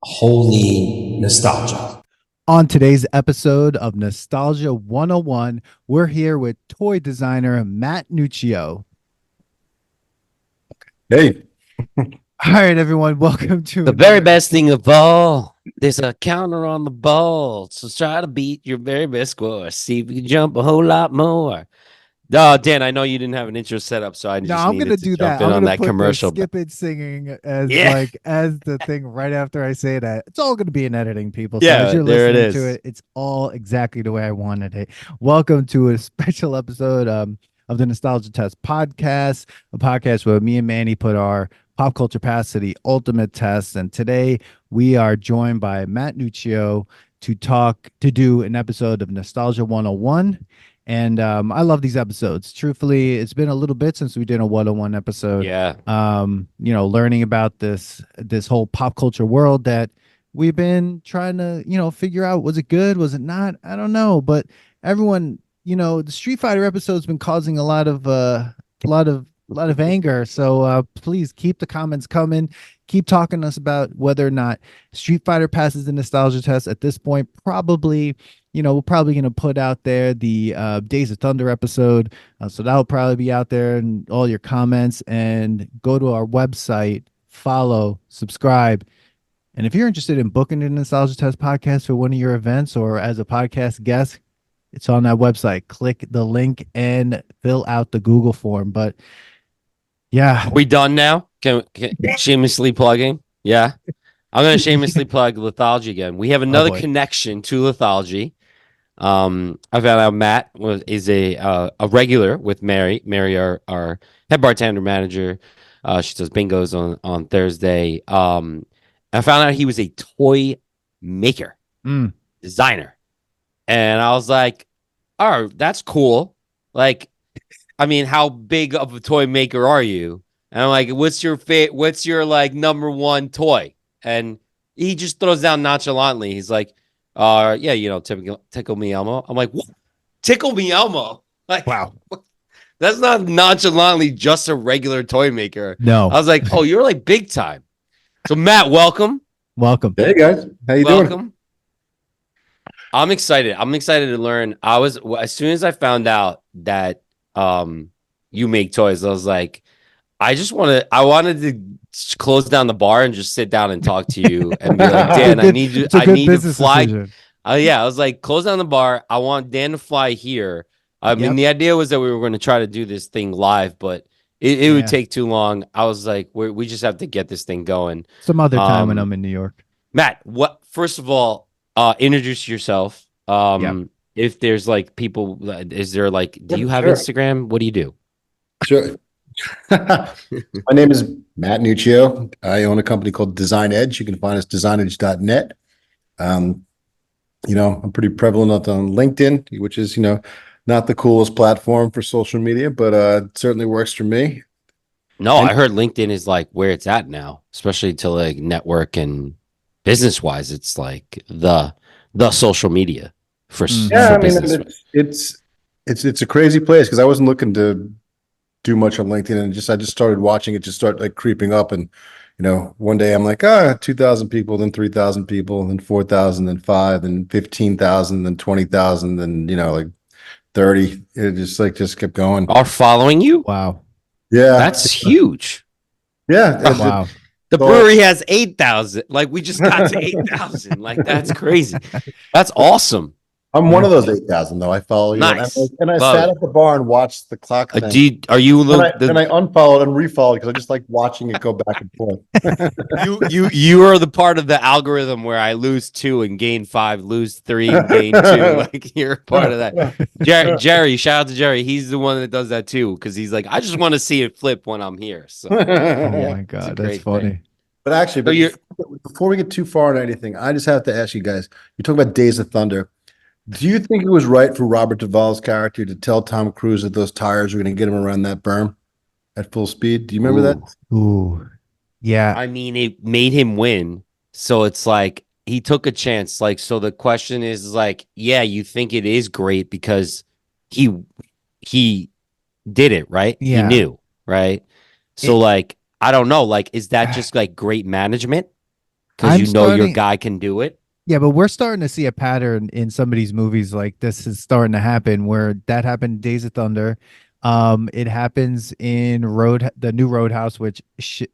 Holy nostalgia. On today's episode of Nostalgia 101, we're here with toy designer Matt Nuccio. Hey, All right, everyone, welcome to The very best thing of all, there's a counter on the ball. So try to beat your very best score. See if you can jump a whole lot more. Oh, Dan, I know you didn't have an intro set up, so I No, just I'm gonna needed to do jump that. in I'm on gonna that put commercial. the skip it singing as Yeah. as the thing right after I say that. It's all gonna be in editing, people. So Yeah, as you're there it listening to is. it, it's all exactly the way I wanted it. Welcome to a special episode of the Nostalgia Test podcast, a podcast where me and Manny put our pop culture pass to the ultimate test. And today we are joined by Matt Nuccio to do an episode of Nostalgia 101. And I love these episodes. Truthfully, it's been a little bit since we did a 101 episode. Yeah. Learning about this whole pop culture world that we've been trying to, figure out, was it good? Was it not? I don't know. But everyone, the Street Fighter episode's been causing a lot of anger. So please keep the comments coming. Keep talking to us about whether or not Street Fighter passes the nostalgia test. At this point, probably, we're probably going to put out there the Days of Thunder episode. So that'll probably be out there and all your comments. And go to our website, follow, subscribe. And if you're interested in booking the Nostalgia Test podcast for one of your events or as a podcast guest, it's on that website. Click the link and fill out the Google form. But yeah. Are we done now? Can shamelessly plugging? Yeah. I'm going to shamelessly plug Lithology again. We have another connection to Lithology. I found out Matt is a regular with Mary. Mary, our head bartender manager. She does bingos on Thursday. I found out he was a toy maker, designer. And I was like, oh, that's cool. Like, I mean, how big of a toy maker are you? And I'm like, what's your like number one toy? And he just throws down nonchalantly. He's like, yeah, Tickle Me Elmo. I'm like, what? Tickle Me Elmo? Like, wow. That's not nonchalantly just a regular toy maker. No. I was like, oh, you're like big time. So Matt, welcome. Hey guys, how you doing? I'm excited. I'm excited to learn. As soon as I found out that you make toys, I was like, I wanted to close down the bar and just sit down and talk to you and be like, Dan, I need to fly. I was like, close down the bar. I want Dan to fly here. I mean, the idea was that we were going to try to do this thing live, but it would take too long. I was like, we just have to get this thing going. Some other time when I'm in New York. Matt, first of all, introduce yourself. If there's like people, is there like, do you have Instagram? What do you do? Sure. My name is Matt Nuccio. I own a company called Design Edge. You can find us designedge.net. I'm pretty prevalent on LinkedIn, which is, not the coolest platform for social media, but it certainly works for me. No, I heard LinkedIn is like where it's at now, especially to like network and business wise. It's like the social media for business. It's a crazy place because I wasn't looking to do much on LinkedIn, and I just started watching it just start like creeping up, and one day I'm like 2,000 people, then 3,000 people, then 4,000, then 5, then 15,000, then 20,000, then like 30. It just kept going. Are following you? Wow. Yeah, that's huge. Yeah. Wow. The brewery has 8,000. Like we just got to 8,000. Like that's crazy. That's awesome. I'm one of those 8,000 though. I follow you. Nice. And I sat at the bar and watched the clock thing. Are you and I unfollowed and refollowed because I just like watching it go back and forth. you are the part of the algorithm where I lose 2 and gain 5, lose 3 and gain 2. Like you're part of that. Jerry, shout out to Jerry. He's the one that does that too because he's like, I just want to see it flip when I'm here. So oh my god, that's funny. Thing. But actually, before we get too far on anything, I just have to ask you guys. You talk about Days of Thunder. Do you think it was right for Robert Duvall's character to tell Tom Cruise that those tires were going to get him around that berm at full speed? Do you remember that? Ooh, yeah. I mean, it made him win, so it's like he took a chance. Like, so the question is like, yeah, you think it is great because he did it, right? Yeah. He knew, right? So like, I don't know. Like, is that just like great management? because I'm you know your starting. guy can do it. Yeah, but we're starting to see a pattern in some of these movies. Like this is starting to happen where that happened in Days of Thunder. It happens in the new Roadhouse, which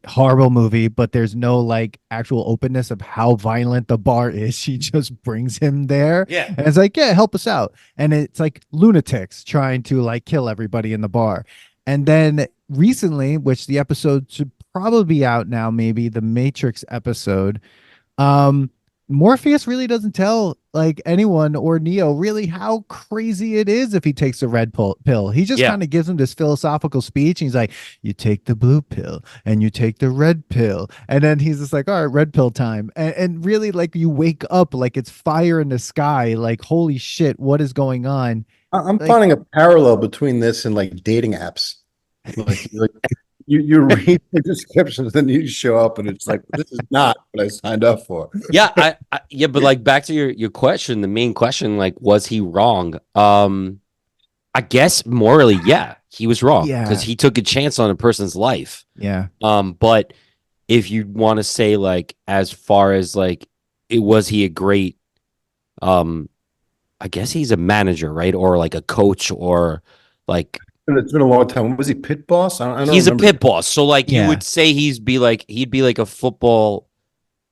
horrible movie, but there's no like actual openness of how violent the bar is. She just brings him there, Yeah. and it's like, yeah, help us out. And it's like lunatics trying to like kill everybody in the bar. And then recently, which the episode should probably be out now, maybe the Matrix episode. Um, Morpheus really doesn't tell like anyone or Neo really how crazy it is if he takes the red pill. He just Yeah. kind of gives him this philosophical speech. And he's like, you take the blue pill and you take the red pill. And then he's just like, all right, red pill time. And really, like, you wake up like it's fire in the sky. Like, holy shit, what is going on? I'm Like, finding a parallel between this and like dating apps. Like you read the descriptions, then you show up, and it's like this is not what I signed up for. Yeah, yeah, but like back to your question, the main question, like, was he wrong? I guess morally, yeah, he was wrong because yeah, he took a chance on a person's life. yeah, But if you want to say like as far as like it was he a great um I guess he's a manager, right? Or like a coach or like It's been a long time. Was he pit boss? I don't he's a remember. pit boss. So like you yeah, would say he'd be like a football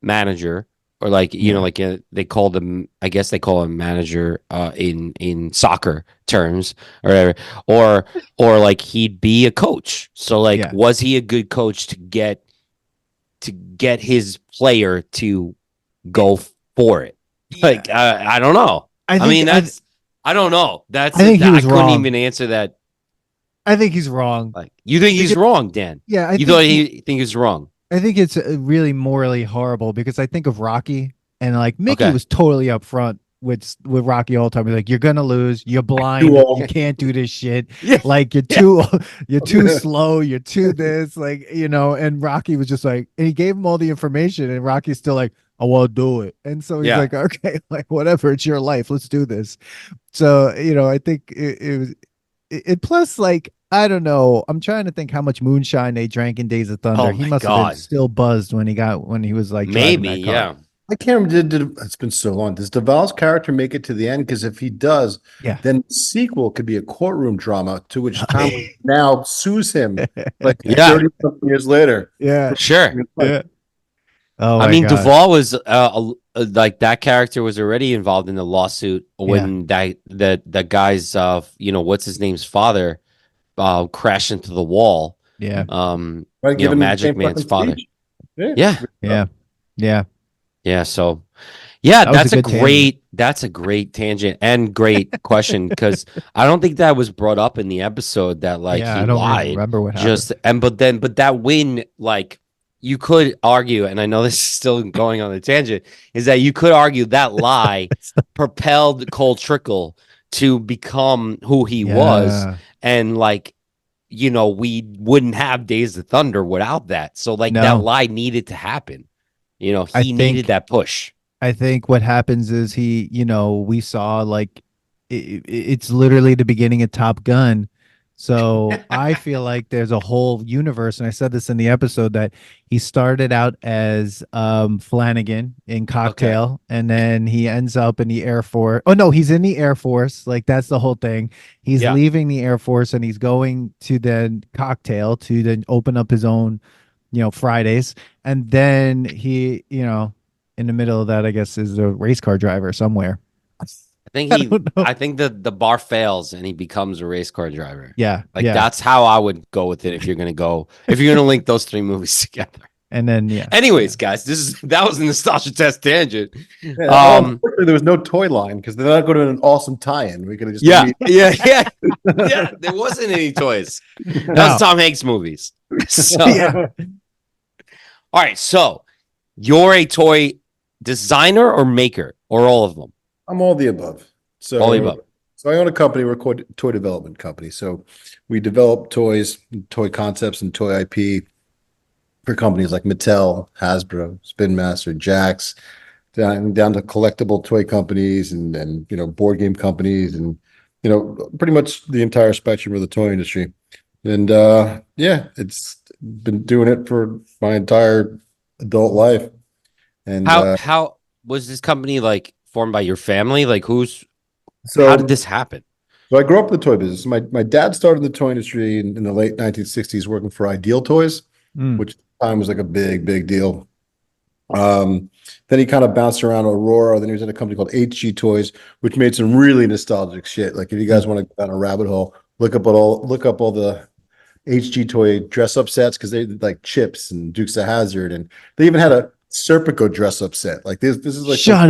manager or like yeah, like they called him I guess they call him manager in soccer terms or whatever or like he'd be a coach. So like yeah, was he a good coach to get his player to go for it? yeah. Like I don't know. I I think mean that's I don't know. I think he I was couldn't wrong. even answer that. I think he's wrong. Like you think he's Because wrong, Dan? yeah, You thought he think he's wrong? I think it's really morally horrible because I think of Rocky and like Mickey Okay. was totally upfront with Rocky all the time. He's like, "You're gonna lose. You're You blind. You all. can't do this shit. Yeah. Like you're Yeah. too you're too slow. You're too this. Like And Rocky was just like, and he gave him all the information, and Rocky's still like, "I want to do it." And so he's Yeah. like, "Okay, like whatever. It's your life. Let's do this." So I think it was plus like I don't know. I'm trying to think how much moonshine they drank in Days of Thunder. Oh He my must have been God. still buzzed when he was like driving Maybe, that car. yeah. I can't remember. It's been so long. Does Duvall's character make it to the end? Because if he does, Yeah. then the sequel could be a courtroom drama to which Tom now sues him like Yeah. 30 something years later. Yeah. Sure. Yeah. Oh I my mean, God. Duvall was like that character was already involved in the lawsuit when that guy's what's his name's father crashed into the wall. Yeah. Right, give him the Magic same Man's fucking father. speech. Yeah. Yeah. Yeah. Yeah. Yeah. So yeah, That was a that's a good tangent. great tangent and great question because I don't think that was brought up in the episode that like Yeah, he I don't lied. remember what happened. But that win, like you could argue, and I know this is still going on the tangent, is that you could argue that lie propelled Cole Trickle to become who he was, Yeah. and like we wouldn't have Days of Thunder without that. So like that No. lie needed to happen. I He needed think that push. I think what happens is we saw like it's literally the beginning of Top Gun. So I feel like there's a whole universe, and I said this in the episode that he started out as Flanagan in Cocktail, and then he ends up in the Air Force. Oh no, he's in the Air Force. Like that's the whole thing. He's Yeah. leaving the Air Force and he's going to then Cocktail to then open up his own, Fridays, and then he, in the middle of that, I guess, is a race car driver somewhere. I don't know. I think the bar fails and he becomes a race car driver. Yeah, Like yeah, that's how I would go with it if you're gonna link those three movies together. and then yeah. Anyways, guys, that was a nostalgia test tangent. Yeah, Um, unfortunately, there was no toy line because they're not going to an awesome tie-in. We could have just yeah, yeah. There wasn't any toys. That was Tom Hanks movies. So, Yeah. all right. So, you're a toy designer or maker, or all of them? I'm all the above. So All the above. So I own a company. We're a toy development company. So we develop toys, toy concepts, and toy IP for companies like Mattel, Hasbro, Spin Master, Jax, down to collectible toy companies and board game companies and pretty much the entire spectrum of the toy industry. And it's been doing it for my entire adult life. And How was this company like formed by your family? Like how did so this happen? so I grew up in the toy business. My dad started in the toy industry in the late 1960s, working for Ideal Toys, Mm. which at the time was like a big deal. Then he kind of bounced around Aurora. Then he was at a company called HG Toys, which made some really nostalgic shit. Like if you guys Mm. want to go down a rabbit hole, look up all the HG toy dress up sets because they did like Chips and Dukes of Hazzard, and they even had a Serpico dress up set. Like this is like some Shut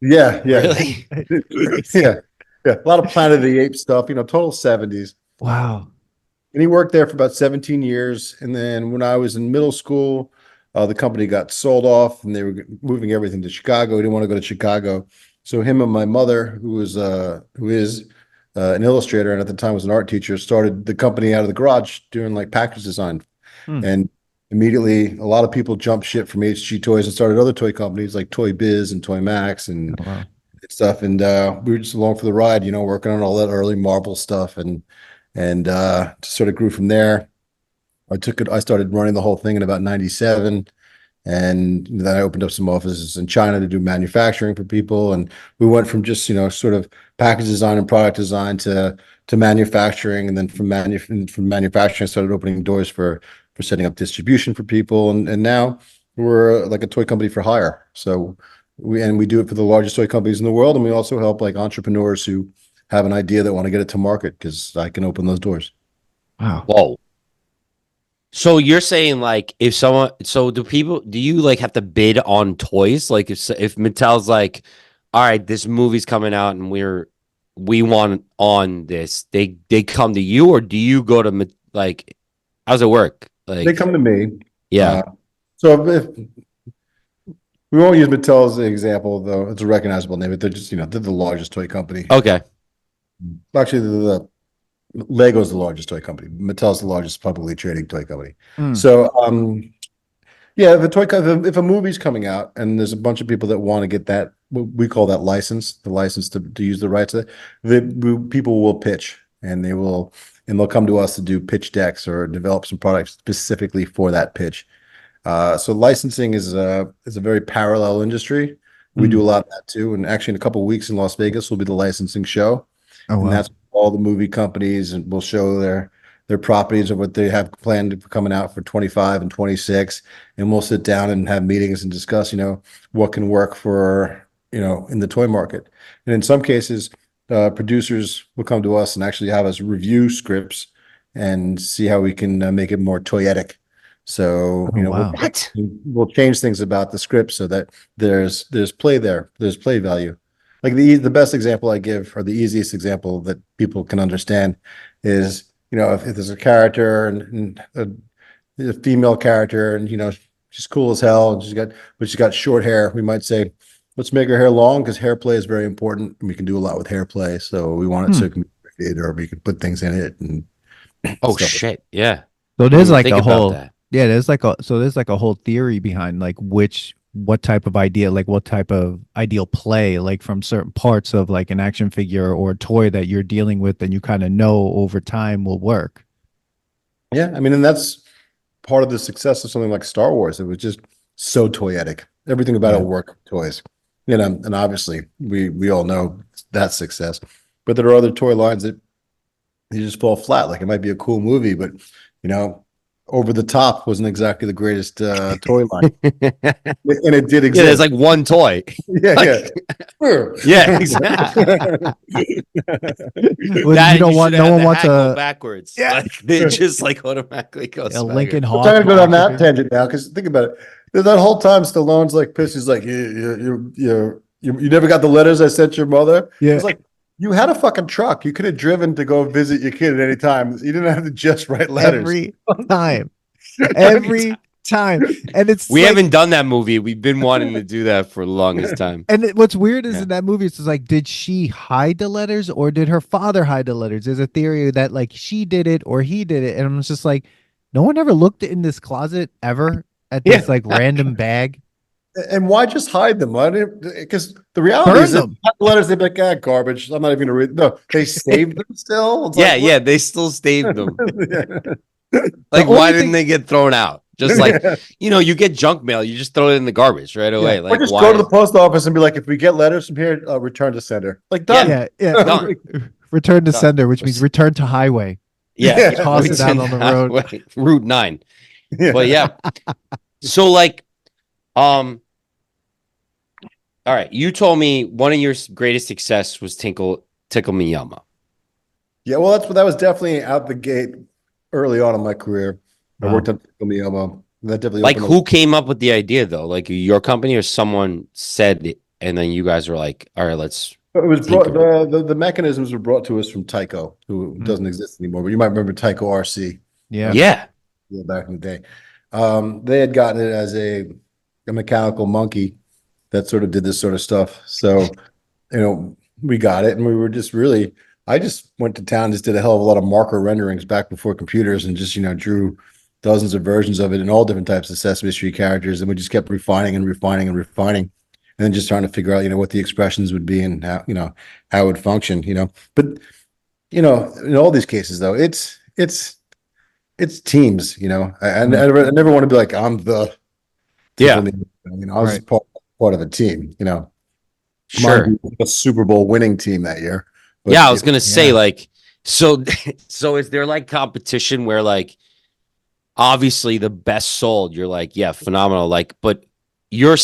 crazy, up. yeah, Really? Crazy. yeah, yeah. A lot of Planet of the Apes stuff, total 70s. Wow. And he worked there for about 17 years. And then when I was in middle school, the company got sold off and they were moving everything to Chicago. He didn't want to go to Chicago. So him and my mother, who is an illustrator and at the time was an art teacher, started the company out of the garage doing like package design. Mm. And immediately a lot of people jumped ship from HG Toys and started other toy companies like Toy Biz and Toy Max and Oh, wow. stuff. And we were just along for the ride, working on all that early Marvel stuff and just sort of grew from there. I started running the whole thing in about 97. And then I opened up some offices in China to do manufacturing for people. And we went from just, sort of package design and product design to manufacturing. And then from manufacturing, I started opening doors for setting up distribution for people. And now we're like a toy company for hire. So we do it for the largest toy companies in the world. And we also help like entrepreneurs who have an idea that want to get it to market because I can open those doors. Wow. Whoa. So you're saying like do you like have to bid on toys? Like if Mattel's like, all right, this movie's coming out and we want on this, they come to you, or do you go to like, how's it work? They Like, come to me. yeah. So if we won't use Mattel as an example, though it's a recognizable name, but they're just, they're the largest toy company. Okay. Actually, the Lego's the largest toy company. Mattel's the largest publicly trading toy company. Mm. So, yeah, if a movie's coming out and there's a bunch of people that want to get that, we call that license, the license to use the rights, people will pitch and they'll come to us to do pitch decks or develop some products specifically for that pitch. So licensing is a very parallel industry. We do a lot of that too. And actually, in a couple of weeks in Las Vegas will be the licensing show, Oh, and wow. that's all the movie companies and will show their properties of what they have planned for coming out for 25 and 26, and we'll sit down and have meetings and discuss, what can work for in the toy market. And in some cases, producers will come to us and actually have us review scripts and see how we can make it more toyetic. So, Oh, wow. What? we'll change things about the script so that there's play there, there's play value. Like the best example I give, or the easiest example that people can understand, is if there's a character and a female character, and she's cool as hell, and she's got short hair, we might say, let's make her hair long because hair play is very important, and we can do a lot with hair play. So we want it so it can be created, or we can put things in it and Oh stuff. shit. Yeah. So I there's didn't like think a about whole, that. yeah, there's like a whole theory behind like what type of idea, like what type of ideal play, like from certain parts of like an action figure or a toy that you're dealing with and you kind of know over time will work. Yeah, I mean, and that's part of the success of something like Star Wars. It was just so toyetic. Everything about Yeah. it worked with toys. And obviously we all know that's success. But there are other toy lines that you just fall flat. Like it might be a cool movie, but Over the Top wasn't exactly the greatest toy line. And it did Yeah, there's exist. like one toy. Yeah, Like, yeah. yeah, exactly. Well, That you and don't you want should no have one the wants hat go a backwards. yeah Like it just like automatically goes a Lincoln backwards. I'm Hawk. trying to go down that action tangent now because think about it. That whole time Stallone's like pissed. He's like, you never got the letters I sent your mother. Yeah. It's like you had a fucking truck. You could have driven to go visit your kid at any time. You didn't have to just write letters. Every time. Every time. And it's We like, haven't done that movie. We've been wanting to do that for the longest time. and what's weird is Yeah. in that movie, it's just like, did she hide the letters or did her father hide the letters? There's a theory that like she did it or he did it. And I'm just like, no one ever looked in this closet ever at this like random bag. And why just hide them? Why didn't? Because the reality Burn is, that them. the letters they'd be like, garbage. I'm not even gonna read. No, they saved them still. It's Yeah, like, yeah, they still saved them. what? Like, only why thing- didn't they get thrown out? Just like, you get junk mail, you just throw it in the garbage right away. Or Like, just why? go to the post office and be like, if we get letters from here, return to sender. Like, done. Done. Return to Done. sender, which means return to highway. Yeah. Toss it out on the road. Route 9. But yeah. So like, all right. You told me one of your greatest success was Tickle Me Elmo. Yeah, well, that was definitely out the gate early on in my career. I worked on Tickle Me Elmo. That definitely like who came up with the idea though? Like your company or someone said it, and then you guys were like, all right, let's. It was brought, the mechanisms were brought to us from Tyco, who doesn't exist anymore, but you might remember Tyco RC. Yeah. Back in the day. They had gotten it as a mechanical monkey that sort of did this sort of stuff. So, we got it, and we were just really. I just went to town, just did a hell of a lot of marker renderings back before computers, and just drew dozens of versions of it in all different types of Sesame Street characters, and we just kept refining and refining and refining, and then just trying to figure out what the expressions would be and how how it would function. But in all these cases though, it's teams. I never want to be like I'm the I was Right. part of a team. Sure. A Super Bowl winning team that year. But, I was gonna say like, so is there like competition where like, obviously the best sold, you're like, yeah, phenomenal. Like, but you're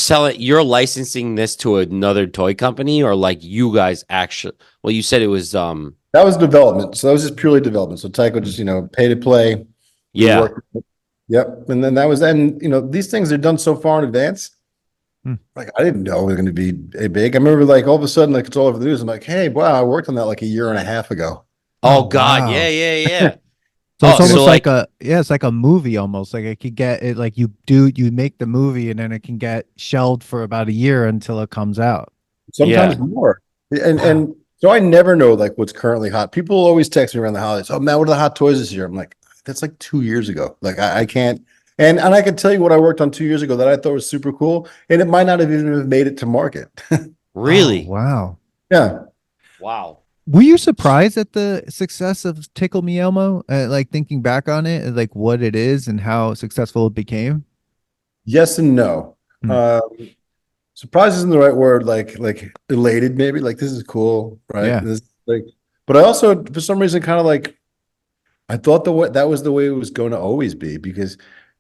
licensing this to another toy company, or like you guys actually? Well, you said it was that was development, so that was just purely development. So Tyco just pay to play. Yeah. Yep, and then that was these things are done so far in advance. Like I didn't know it was going to be big. I remember like all of a sudden like it's all over the news. I'm like, hey, wow, I worked on that like a year and a half ago. Oh God, wow. Yeah. So it's almost like it's like a movie almost. Like it could get it like you make the movie and then it can get shelved for about a year until it comes out. Sometimes more. And so I never know like what's currently hot. People always text me around the holidays. Oh man, what are the hot toys this year? I'm like, that's like 2 years ago. Like I can't. And I can tell you what I worked on 2 years ago that I thought was super cool, and it might not have even made it to market. Really? Oh, wow. Yeah. Wow. Were you surprised at the success of Tickle Me Elmo? Like thinking back on it, like what it is and how successful it became? Yes and no. Surprise isn't the right word. Like elated, maybe. Like this is cool, right? Yeah. But I also, for some reason, kind of like I thought that was the way it was going to always be, because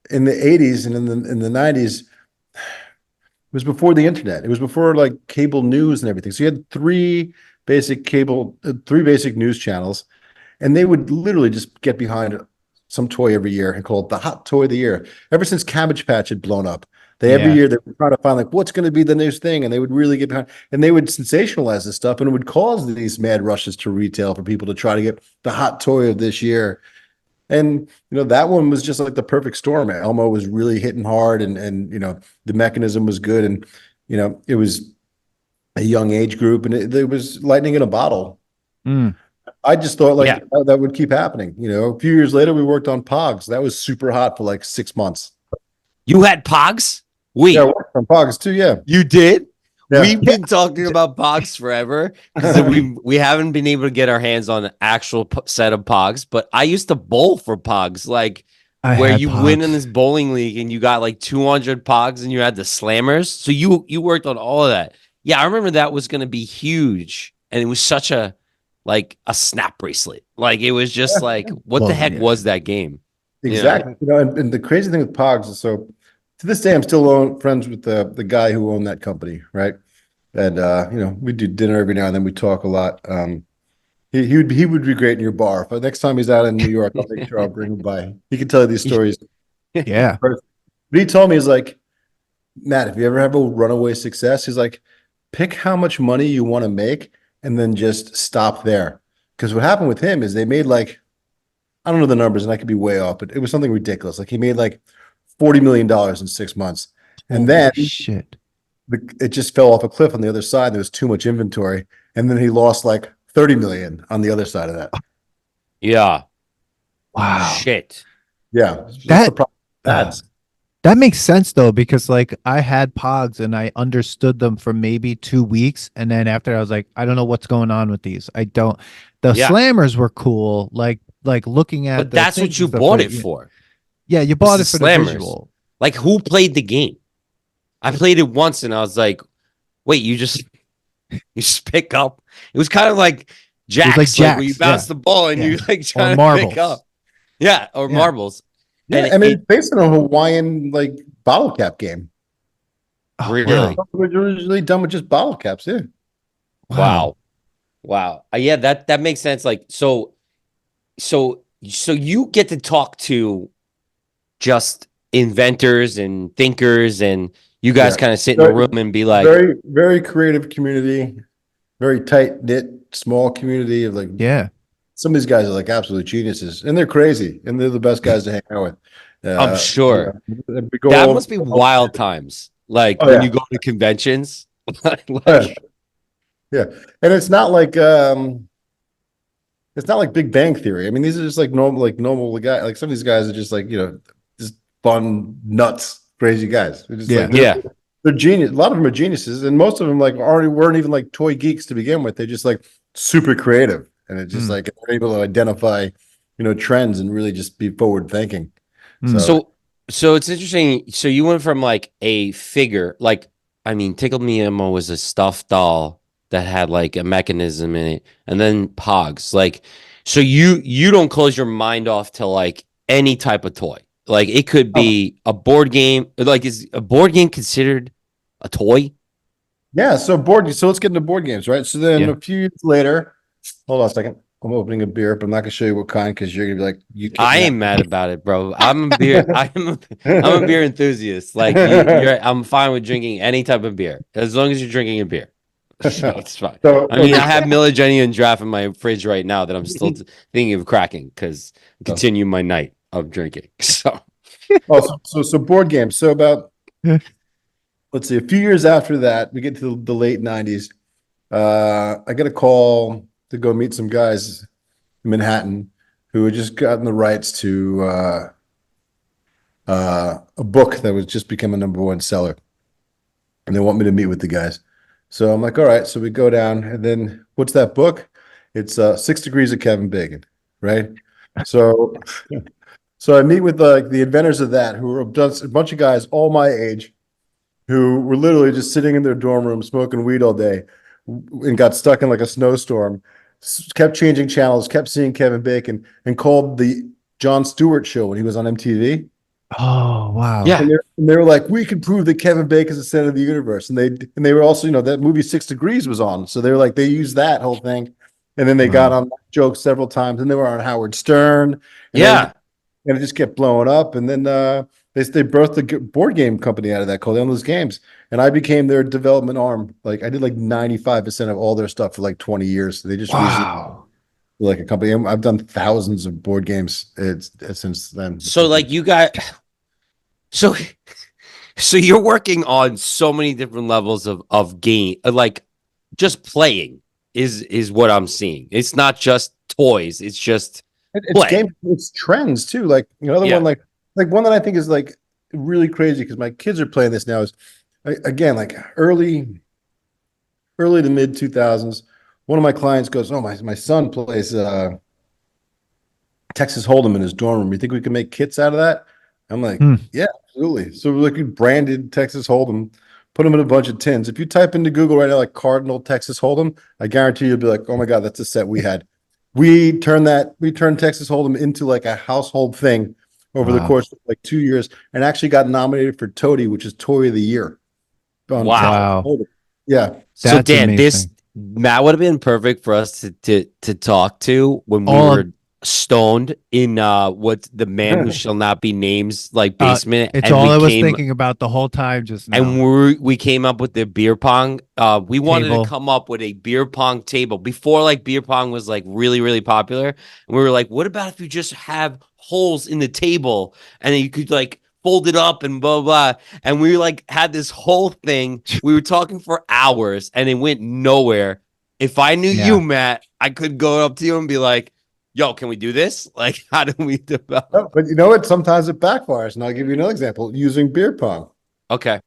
in the 80s and in the 90s, it was before the internet. It was before like cable news and everything. So you had three basic news channels, and they would literally just get behind some toy every year and call it the hot toy of the year. Ever since Cabbage Patch had blown up, every year they were trying to find like what's going to be the next thing, and they would really get behind, and they would sensationalize this stuff, and it would cause these mad rushes to retail for people to try to get the hot toy of this year. And that one was just like the perfect storm. Elmo was really hitting hard, and the mechanism was good, and it was a young age group, and it was lightning in a bottle. I just thought like that would keep happening. A few years later, we worked on Pogs. That was super hot for like 6 months. You had Pogs? Yeah, I worked on Pogs too. Yeah, you did. Yeah. We've been talking about Pogs forever because we haven't been able to get our hands on an actual set of Pogs. But I used to bowl for Pogs, like where you win in this bowling league and you got like 200 Pogs and you had the slammers. So you worked on all of that. Yeah, I remember that was going to be huge, and it was such a snap bracelet. Like it was just like, what the heck was that game? Exactly. And the crazy thing with Pogs is, so to this day, I'm still friends with the guy who owned that company, right? And we do dinner every now and then. We talk a lot. He would be great in your bar. But next time he's out in New York, I'll make sure I'll bring him by. He can tell you these stories. Yeah. But he told me, he's like, Matt, if you ever have a runaway success, he's like, pick how much money you want to make and then just stop there. Because what happened with him is they made like, I don't know the numbers, and I could be way off, but it was something ridiculous. Like he made like $40 million in 6 months. And then it just fell off a cliff on the other side. There was too much inventory. And then he lost like 30 million on the other side of that. Yeah. Wow. Shit. Yeah. That makes sense though, because like I had Pogs and I understood them for maybe 2 weeks. And then after I was like, I don't know what's going on with these. The slammers were cool. Like looking at but that's what you bought it for. Yeah, you bought it for the visual. Like, who played the game? I played it once and I was like, wait, you just pick up. It was kind of like It was like jacks, like where you jacks. bounce Yeah. the ball and Yeah. you like Or trying to pick marbles. up. Yeah, or Yeah. marbles. Yeah, And I mean, it it's based on a Hawaiian like bottle cap game. Oh, really, wow. It was originally done with just bottle caps. Yeah. Wow. wow. Yeah, that makes sense. Like, so you get to talk to just inventors and thinkers, and you guys Yeah. kind of sit in a Very, room and be like, very creative community, very tight knit, small community of like Yeah. some of these guys are like absolute geniuses, and they're crazy, and they're the best guys to hang out with. I'm You sure know, we go that all, must be wild times. Like oh when yeah, you go to conventions, oh, yeah, like yeah, and it's not like Big Bang Theory. I mean, these are just like normal guys. Like some of these guys are just like just fun, nuts, crazy guys. They're just Yeah. like yeah, they're genius. A lot of them are geniuses, and most of them like already weren't even like toy geeks to begin with. They're just like super creative, and it's just Mm. like they're able to identify, trends and really just be forward thinking. Mm. So so it's interesting. So you went from like a figure, like I mean, Tickle Me Elmo was a stuffed doll that had like a mechanism in it, and then Pogs. Like, so you don't close your mind off to like any type of toy. Like it could oh, be a board game. Like, is a board game considered a toy? yeah, so let's get into board games, right? So then Yeah. a few years later, hold on a second. I'm opening a beer, but I'm not gonna show you what kind because you're gonna be like, you kicked I me out. ain't mad about it, bro. I'm a beer enthusiast. Like I'm fine with drinking any type of beer as long as you're drinking a beer. So it's fine. So I mean, I have Miller Genuine Draft in my fridge right now that I'm still thinking of cracking because continue my night of drinking. So so board games. So about let's see, a few years after that, we get to the late '90s. I get a call to go meet some guys in Manhattan who had just gotten the rights to a book that was just become a #1 seller, and they want me to meet with the guys. So I'm like, all right. So we go down, and then what's that book? It's 6 Degrees of Kevin Bacon, right? So so I meet with the inventors of that, who are a bunch of guys all my age, who were literally just sitting in their dorm room smoking weed all day, and got stuck in like a snowstorm. Kept changing channels, kept seeing Kevin Bacon, and called the Jon Stewart show when he was on MTV. Oh, wow. yeah, And they were like, we can prove that Kevin Bacon's the center of the universe. And they were also, that movie 6 Degrees was on. So they were like, they used that whole thing. And then they got Wow. on jokes several times. And they were on Howard Stern. And then yeah. and it just kept blowing up. And then they birthed a board game company out of that called Endless Games. And I became their development arm. Like I did like 95% of all their stuff for like 20 years. They just recently Wow. like a company. I've done thousands of board games since then. So like you got so so you're working on so many different levels of game, like just playing is what I'm seeing. It's not just toys. It's just It's play. game, it's trends too. Like another Yeah. one, like one that I think is like really crazy because my kids are playing this now is again like early to mid 2000s. One of my clients goes, "Oh, my son plays Texas Hold'em in his dorm room. You think we can make kits out of that?" I'm like, Hmm. "Yeah, absolutely." So we like branded Texas Hold'em, put them in a bunch of tins. If you type into Google right now like Cardinal Texas Hold'em, I guarantee you'll be like, "Oh my God, that's a set we had." We turned Texas Hold'em into like a household thing over the Wow. course of like 2 years, and actually got nominated for Toady, which is Toy of the Year on Texas Wow. Wow. Hold'em. Yeah. So That's Dan, this amazing. Matt would have been perfect for us to talk to when we All of were stoned in what the man who shall not be name's like basement, it's and all we I was came thinking about the whole time just now. and we came up with the beer pong. We wanted to Table. come up with a beer pong table before like beer pong was like really popular. And we were like, what about if you just have holes in the table and then you could like fold it up and blah blah. And we like had this whole thing. We were talking for hours and it went nowhere. If I knew you, Yeah. Matt, I could go up to you and be like, yo, can we do this? Like, how do we develop? Oh, but you know what? Sometimes it backfires. And I'll give you another example using beer pong. Okay.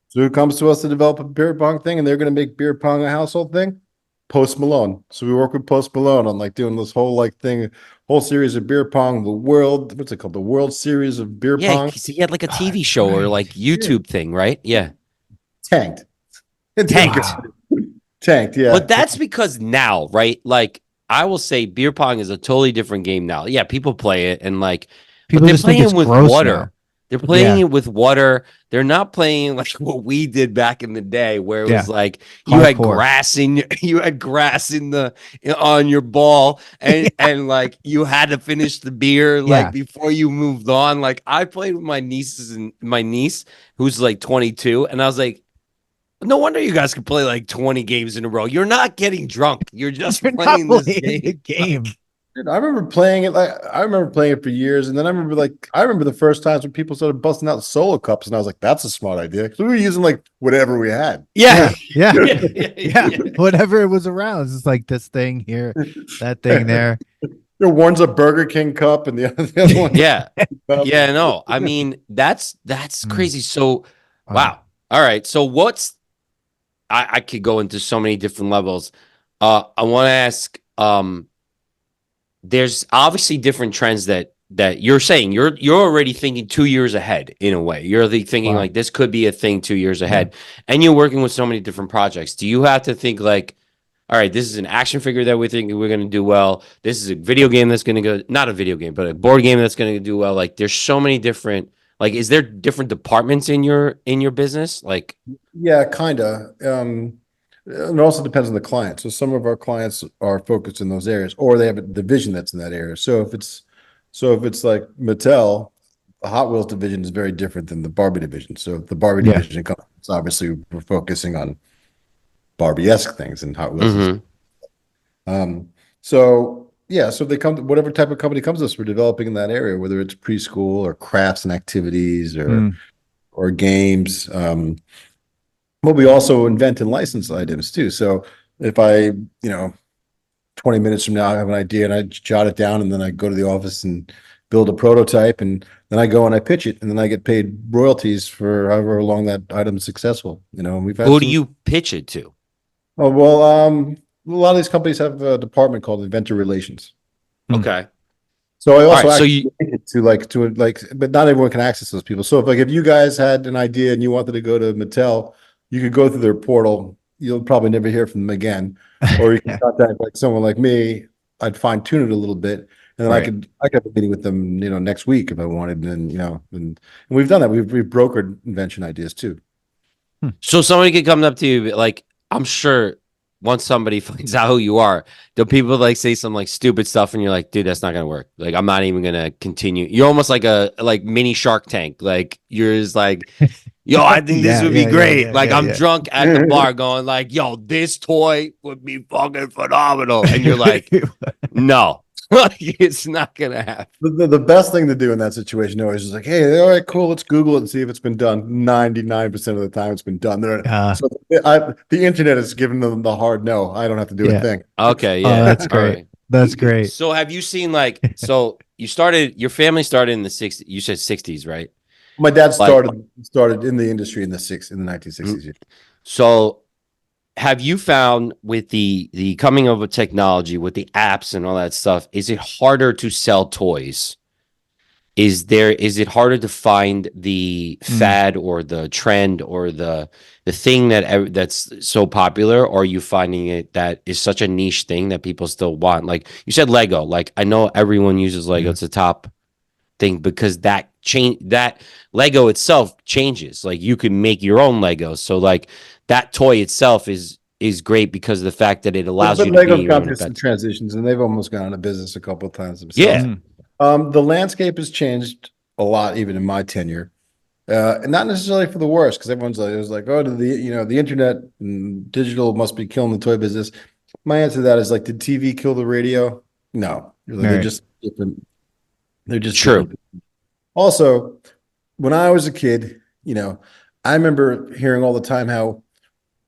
So who comes to us to develop a beer pong thing and they're going to make beer pong a household thing? Post Malone. So we work with Post Malone on like doing this whole like thing, whole series of beer pong, what's it called? The World Series of Beer Yeah, Pong. 'cause he had like a Oh, TV that's show or like right. Yeah. YouTube thing, right? Yeah. Tanked. It didn't go. Tanked. Wow. Tanked, But yeah. that's because now, right? Like I will say beer pong is a totally different game now. Yeah, people play it and like, but People they're just think it's playing with gross now. water. They're playing Yeah. it with water. They're not playing like what we did back in the day where it was Yeah. like you had Hardcore. grass in you had grass in the on your ball and Yeah. and like you had to finish the beer like Yeah. before you moved on. Like I played with my nieces and my niece who's like 22 and I was like no wonder you guys can play like 20 games in a row. You're not getting drunk. You're just You're not playing this playing the game. game. Dude, I remember playing it for years, and then I remember the first times when people started busting out solo cups, and I was like, "That's a smart idea." Because we were using like whatever we had. Yeah. Yeah. Yeah. Yeah. Yeah. Yeah. Yeah. Whatever it was around. It's like this thing here, that thing there. One's a Burger King cup, and the other one's Yeah. a cup. Yeah. No, I mean, that's Mm, crazy. So, wow. wow. All right. So, I could go into so many different levels. I want to ask, there's obviously different trends that you're saying you're already thinking 2 years ahead in a way. You're thinking Wow. like this could be a thing 2 years Yeah. ahead, and you're working with so many different projects. Do you have to think like, all right, this is an action figure that we think we're going to do well. This is a video game that's going to go, not a video game, but a board game that's going to do well. Like, there's so many different. Like, is there different departments in your business? Like, Yeah, kind of. It also depends on the client. So some of our clients are focused in those areas, or they have a division that's in that area. So if it's like Mattel, the Hot Wheels division is very different than the Barbie division. So if the Barbie Yeah. division comes, obviously we're focusing on Barbie-esque things, and Hot Wheels is. mhm. So yeah, so if they come, whatever type of company comes to us, we're developing in that area, whether it's preschool or crafts and activities Mm, or games. But we also invent and license items too. So if 20 minutes from now, I have an idea and I jot it down, and then I go to the office and build a prototype, and then I go and I pitch it, and then I get paid royalties for however long that item's successful. And we've had Who do some. you pitch it to? Oh, well, a lot of these companies have a department called inventor relations. Mm. Okay. So I All also right. So actually you. link it to but not everyone can access those people. So if you guys had an idea and you wanted to go to Mattel, you could go through their portal. You'll probably never hear from them again, or you can yeah. contact like someone like me. I'd fine tune it a little bit, and then Right. I could have a meeting with them, next week if I wanted, and and we've done that. We've brokered invention ideas too. So somebody could come up to you, like I'm sure once somebody finds out who you are, do people like say some like stupid stuff, and you're like, dude, that's not gonna work. Like I'm not even gonna continue. You're almost like a mini Shark Tank. Like you're just like, yo, I think this Yeah. would be Yeah. great. Yeah. Like Yeah. I'm Yeah. drunk at the bar, going like, yo, this toy would be fucking phenomenal, and you're like, no, like it's not gonna happen. The best thing to do in that situation always is like, hey, all right, cool, let's Google it and see if it's been done. 99% of the time, it's been done. So the internet is giving them the hard no. I don't have to do a Yeah. thing. Okay, Oh, yeah, that's all great. right. That's great. So have you seen like so your family started in the 60s, you said 60s, right? My dad Like started in the industry in the 1960s. so have you found with the coming of a technology with the apps and all that stuff, is it harder to sell toys? Is it harder to find the fad or the trend or the thing that's so popular, or are you finding it that is such a niche thing that people still want? Like you said Lego, like I know everyone uses Lego, Yeah. it's the top thing because that Lego itself changes. Like you can make your own Legos. So like that toy itself is great because of the fact that it allows But you to be Lego's your gone own through some inventor. transitions, and they've almost gone out of business a couple of times themselves. Yeah. The landscape has changed a lot, even in my tenure. And not necessarily for the worse, because everyone's like, it was like, oh, the internet and digital must be killing the toy business. My answer to that is like, did TV kill the radio? No, they're Right. just different. They're just True. different. Also, when I was a kid, I remember hearing all the time how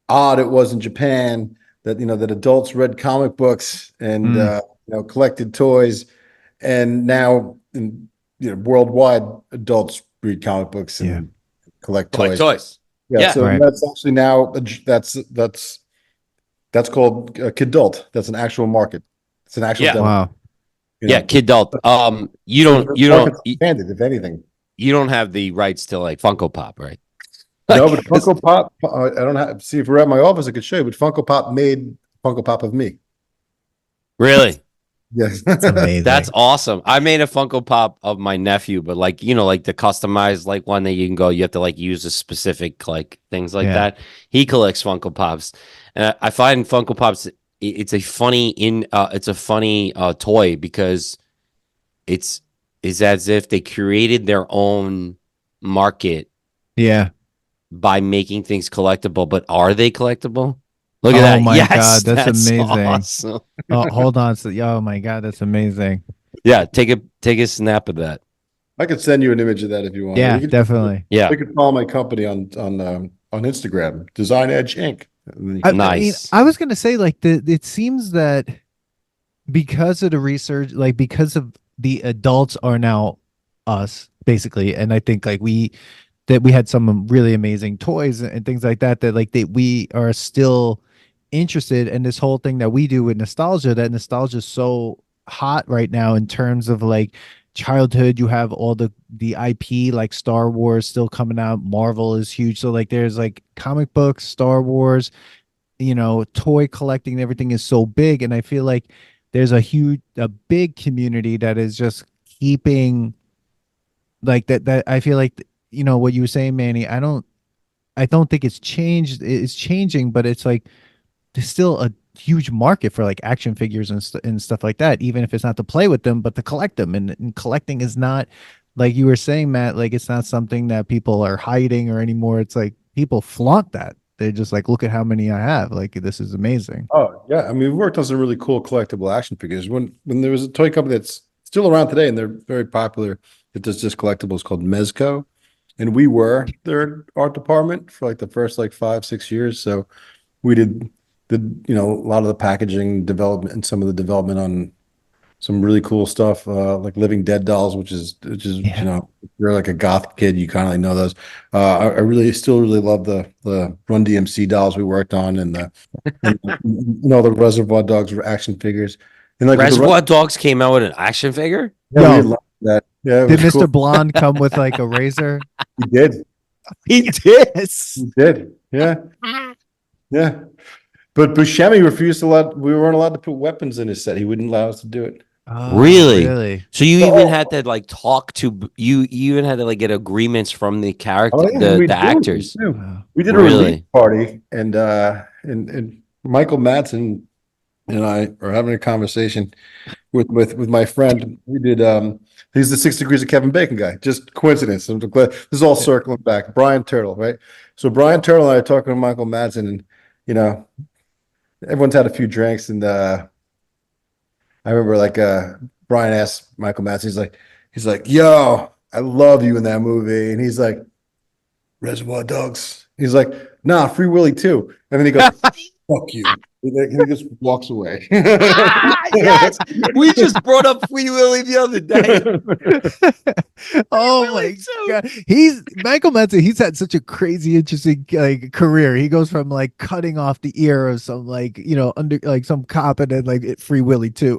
odd it was in Japan that that adults read comic books and collected toys, and now worldwide adults read comic books Yeah. and collect Collect toys. toys. Yeah, Yeah. so Right. that's actually now that's That's called Kidult. That's an actual market. It's an actual Yeah. demo. Wow. You Yeah, know, kid adult. You so don't the you don't market's you, expanded, if anything. you don't have the rights to like Funko Pop, right? No, Like, but Funko Pop. I don't have. See, if we're at my office, I could show you. But Funko Pop made Funko Pop of me. really? Yes. It's That's amazing. awesome. I made a Funko Pop of my nephew, but like, like the customized like one that you can go, you have to like use a specific like things like Yeah. that. He collects Funko Pops. And I find Funko Pops it's a funny toy because it's as if they created their own market Yeah. by making things collectible, but are they collectible? Look at Oh that. my Yes, God, that's that's amazing. awesome. Oh, hold on. So, oh my God, that's amazing. Yeah, take a snap of that. I could send you an image of that if you want. Yeah, definitely. Yeah, You could follow my company on Instagram, Design Edge Inc. And then you can, I mean, nice. I was gonna say like it seems that because of the research, like because of the adults are now us basically, and I think like we had some really amazing toys and things like that that like we are still interested in this whole thing that we do with nostalgia. That nostalgia is so hot right now in terms of like childhood. You have all the IP like Star Wars still coming out. Marvel is huge. So like there's like comic books, Star Wars, toy collecting and everything is so big. And I feel like there's a big community that is just keeping like that I feel like what you were saying, Manny. I don't think it's changed. It's changing, but it's like there's still a huge market for like action figures and stuff like that, even if it's not to play with them, but to collect them. And collecting is not, like you were saying, Matt, like it's not something that people are hiding or anymore. It's like people flaunt that. They're just like, look at how many I have. Like this is amazing. oh yeah, I mean, we worked on some really cool collectible action figures. When there was a toy company that's still around today, and they're very popular, that does just collectibles called Mezco, and we were their art department for like the first like 5-6 years. So we did a lot of the packaging development and some of the development on some really cool stuff, like Living Dead dolls, which is Yeah. if you're like a goth kid, you kind of know those. I really still really love the Run DMC dolls we worked on, and the Reservoir Dogs were action figures, and like with the Reservoir Dogs came out with an action figure. yeah, we Yo, did love that. Yeah, it did was Mr. cool. Blonde come with like a razor? We did, He did. Yes. we did. Yeah, yeah. But Buscemi refused to let. We weren't allowed to put weapons in his set. He wouldn't allow us to do it. Oh, Really? really? So you even Oh, had to like talk to you even had to like get agreements from the character oh yeah, we the do. We actors. do. Wow. We did a release Really? party, and Michael Madsen and I are having a conversation with my friend. We did. He's the 6 Degrees of Kevin Bacon guy. Just coincidence. I'm glad this is all Yeah. circling back. Brian Turtle, right? So Brian Turtle and I are talking to Michael Madsen, and you know, everyone's had a few drinks, and I remember like Brian asked Michael Madsen. He's like, "Yo, I love you in that movie," and he's like, "Reservoir Dogs." He's like, "Nah, Free Willy too," and then he goes, "Fuck you," and he just walks away. Yes. We just brought up Free Willy the other day. Oh Willy my too. God. He's Michael Madsen. He's had such a crazy, interesting like career. He goes from like cutting off the ear of some like, under like some cop and then like Free Willy too.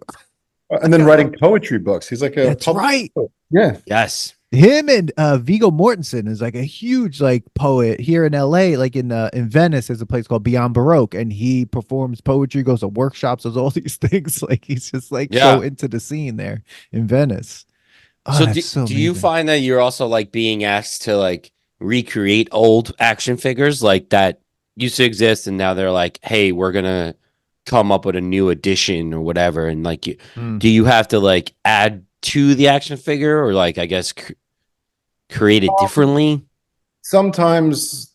And then writing poetry books. He's like a That's right. poet. Yeah. Yes. Him and Vigo Mortensen is like a huge like poet here in LA, like in Venice. There's a place called Beyond Baroque, and he performs poetry, goes to workshops, does all these things. Like he's just like so Yeah. into the scene there in Venice. Oh, So do, that's so do you amazing. find that you're also like being asked to like recreate old action figures like that used to exist and now they're like, hey, we're gonna come up with a new edition or whatever, and like Mm. do you have to like add to the action figure or like I guess create it differently? Sometimes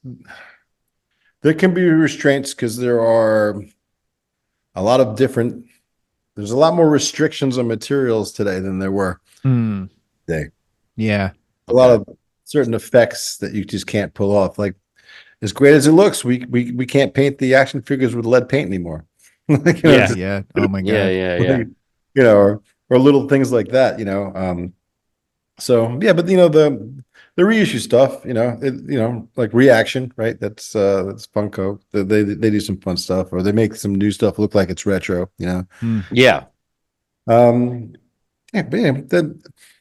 there can be restraints because a lot of different, there's a lot more restrictions on materials today than there were Mm. today. Yeah. A lot of certain effects that you just can't pull off. Like as great as it looks, we can't paint the action figures with lead paint anymore. Like, Yeah. Yeah. Oh my Yeah, God. yeah, yeah. or little things like that. So yeah, but the the reissue stuff, like Reaction, right? That's Funko. They do some fun stuff, or they make some new stuff look like it's retro. Hmm. Yeah. Um, yeah, but yeah,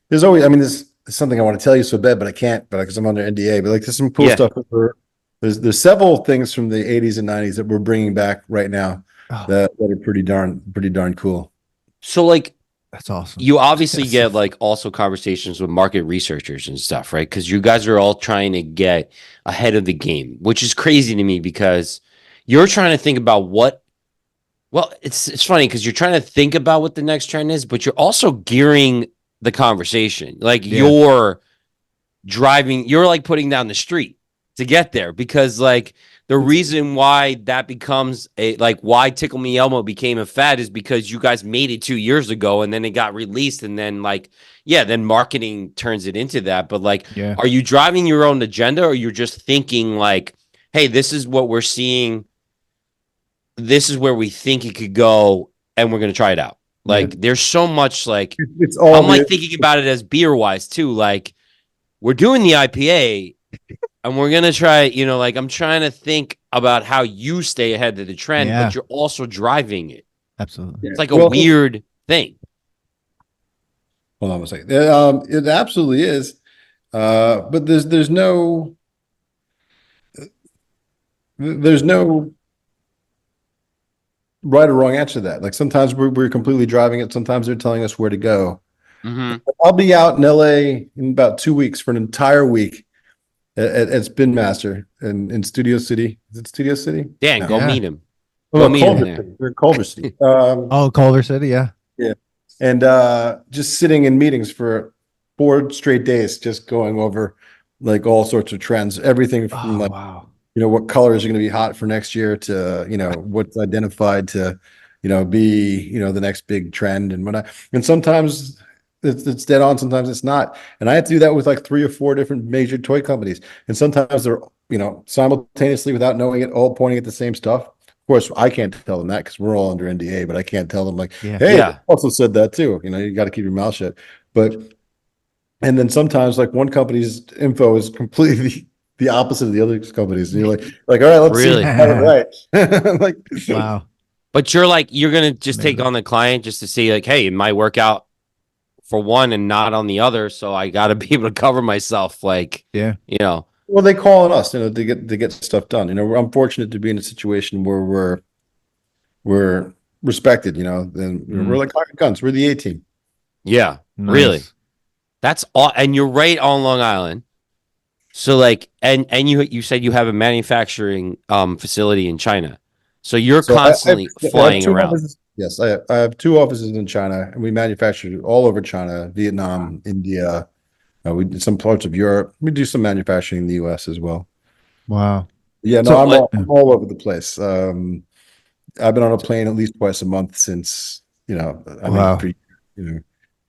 there's always. I mean, there's something I want to tell you so bad, but I can't, but because I'm under NDA. But like, there's some cool Yeah. stuff. There's several things from the 80s and 90s that we're bringing back right now Oh, that are pretty darn cool. So like that's awesome. you obviously That's so get like also conversations with market researchers and stuff, right? Because you guys are all trying to get ahead of the game, which is crazy to me because you're trying to think about well, it's funny because you're trying to think about what the next trend is, but you're also gearing the conversation. Like yeah, you're like putting down the street to get there because like the reason why that becomes why Tickle Me Elmo became a fad is because you guys made it 2 years ago and then it got released and then then marketing turns it into that. But like, yeah, are you driving your own agenda or you're just thinking like, hey, this is what we're seeing, this is where we think it could go, and we're gonna try it out. yeah, Like, there's so much like It's all I'm like thinking about it as beer wise too. Like, we're doing the IPA and we're gonna try, like I'm trying to think about how you stay ahead of the trend, yeah, but you're also driving it. absolutely. It's like a well. weird thing. Hold on a second. It absolutely is. But there's no right or wrong answer to that. Like sometimes we're completely driving it. Sometimes they're telling us where to go. Mm-hmm. I'll be out in LA in about 2 weeks for an entire week at Spin Master in Studio City. Is it Studio City? Dan, No. go Yeah. meet him. Go Well, meet him Culver there. City. We're in Culver City. Oh, Culver City, yeah. Yeah. And just sitting in meetings for 4 straight days, just going over like all sorts of trends, everything from Oh, like, wow. what colors are going to be hot for next year to, what's identified to, be, the next big trend and whatnot. And sometimes it's dead on, sometimes it's not. And I have to do that with like 3 or 4 different major toy companies. And sometimes they're, simultaneously without knowing it, all pointing at the same stuff. Of course, I can't tell them that because we're all under NDA, but I can't tell them like, Yeah. hey, they Yeah. also said that too. You got to keep your mouth shut. But and then sometimes like one company's info is completely the opposite of the other companies. And you're like, all right, let's see if Really. you got it right. Like, Wow. But you're gonna just take Amazing. on the client just to see like, hey, it might work out for one and not on the other. So I gotta be able to cover myself. Like, Yeah. well, they call on us, to get stuff done. I'm fortunate to be in a situation where we're respected. Then we're like Iron Guns. We're the A team. Yeah, really. Nice. That's all, and you're right on Long Island. So like, and you said you have a manufacturing facility in China, so you're So constantly I have flying two around. offices. Yes, I have 2 offices in China, and we manufacture all over China, Vietnam, India. We do some parts of Europe. We do some manufacturing in the U.S. as well. Wow. Yeah, no, So I'm What? all over the place. I've been on a plane at least twice a month since, I mean, wow.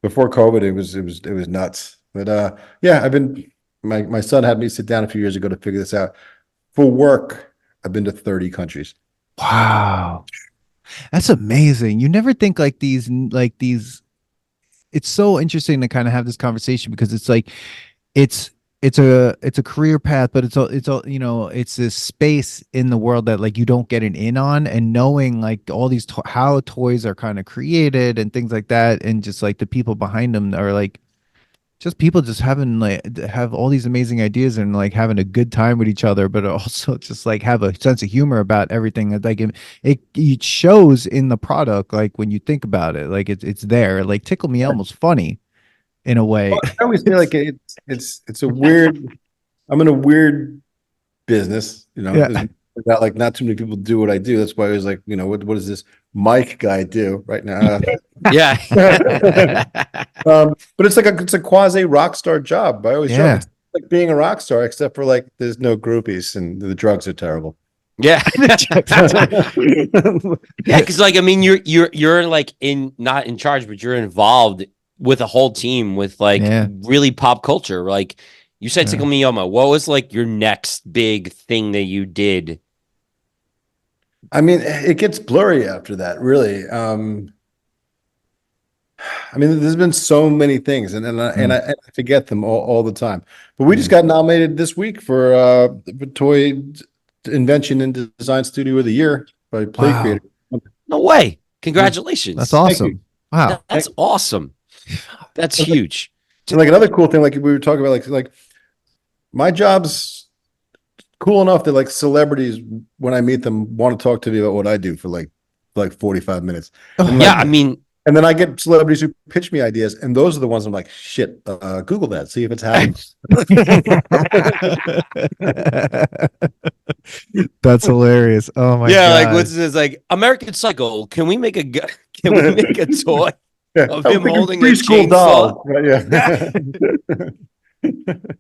before COVID, it was nuts. But yeah, my son had me sit down a few years ago to figure this out. For work, I've been to 30 countries. Wow. That's amazing. You never think like these it's so interesting to kind of have this conversation because it's like it's it's a career path, but it's all it's this space in the world that like you don't get an in on, and knowing like all these how toys are kind of created and things like that, and just like the people behind them are like just people just having like have all these amazing ideas and like having a good time with each other, but also just like have a sense of humor about everything. Like it shows in the product, like when you think about it, like it's there. Like Tickle Me Elmo's funny in a way. I always feel It's like it's a weird. I'm in a weird business, yeah. that like not too many people do what I do. That's why I was like, what does this Mike guy do right now? Yeah. But it's a quasi rock star job. I always joke Yeah. it's like being a rock star, except for like there's no groupies and the drugs are terrible. Yeah. Yeah, because like I mean, you're like not in charge, but you're involved with a whole team with like Yeah. really pop culture. Like you said, Yeah. Tickle Me Elmo. What was like your next big thing that you did? I mean, it gets blurry after that, really. I mean, there's been so many things, and I forget them all the time. But we just got nominated this week for the Toy Invention and Design Studio of the Year by Play Wow. Creator. No way. Congratulations. That's Thank you. awesome. Wow. That's awesome. That's huge. And like another cool thing, like we were talking about, like my job's cool enough that like celebrities, when I meet them, want to talk to me about what I do for like 45 minutes. And Yeah, like, I mean, and then I get celebrities who pitch me ideas, and those are the ones I'm like, shit, Google that, see if it's happening. That's hilarious. Oh my yeah, like god. what's this? Like American Psycho. Can we make a can we make a toy Yeah, of I'm him thinking holding a preschool chainsaw? dolls. Right, yeah.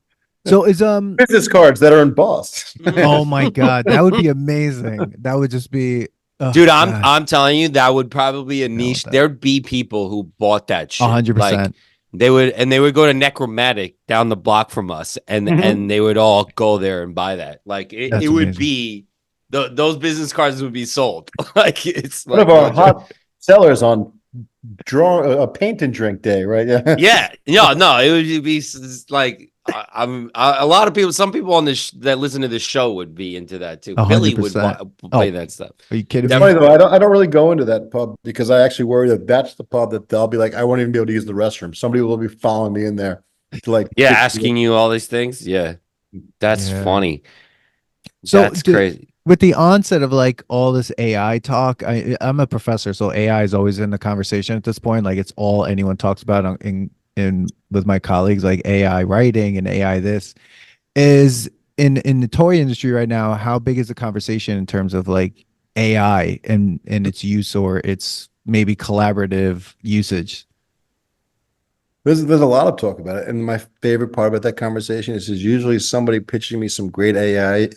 So is Business cards that are embossed. oh my god, that would be amazing. That would just be oh Dude, god. I'm telling you, that would probably be a No, niche. that- There'd be people who bought that shit. 100%. Like they would go to Necromantic down the block from us, and they would all go there and buy that. Like That's it would amazing. be those business cards would be sold. Like it's One like of our no joke. hot sellers on draw a paint and drink day, right? Yeah. Yeah, no, it would be like a lot of people. Some people on this that listen to this show would be into that too. Billy would 100%. play Oh, that stuff. are you kidding It's me? funny though. I don't really go into that pub because I actually worry that that's the pub that they'll be like, I won't even be able to use the restroom. Somebody will be following me in there to like Yeah, asking you all these things. Yeah, that's Yeah. funny. So That's crazy. with the onset of like all this AI talk, I'm a professor, so AI is always in the conversation at this point. Like it's all anyone talks about in with my colleagues, like AI writing and AI this is in the toy industry right now. How big is the conversation in terms of like AI and its use or its maybe collaborative usage? There's a lot of talk about it, and my favorite part about that conversation is usually somebody pitching me some great AI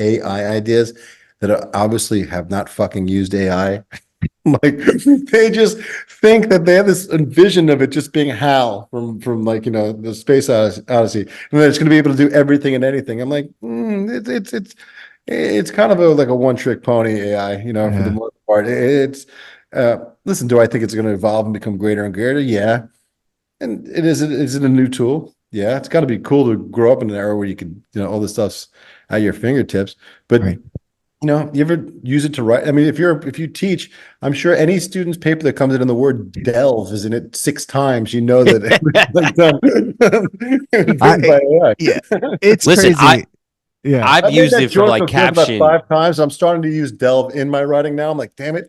ideas that obviously have not fucking used AI. Like they just think that they have this vision of it just being Hal from like the Space Odyssey, and then it's going to be able to do everything and anything. I'm like, it's kind of like a one trick pony AI, for the Yeah. most part. It's listen, do I think it's going to evolve and become greater and greater? Yeah. And is it a new tool? Yeah, it's got to be cool to grow up in an era where you could, all this stuff's at your fingertips. But Right. you ever use it to write? I mean, if you teach, I'm sure any student's paper that comes in the word delve is in it 6 times, you know that it was written by AI. Yeah, it's Listen, crazy. Yeah. I've I made used that it for joke like with kids about caption. 5 times. I'm starting to use delve in my writing now. I'm like, damn it.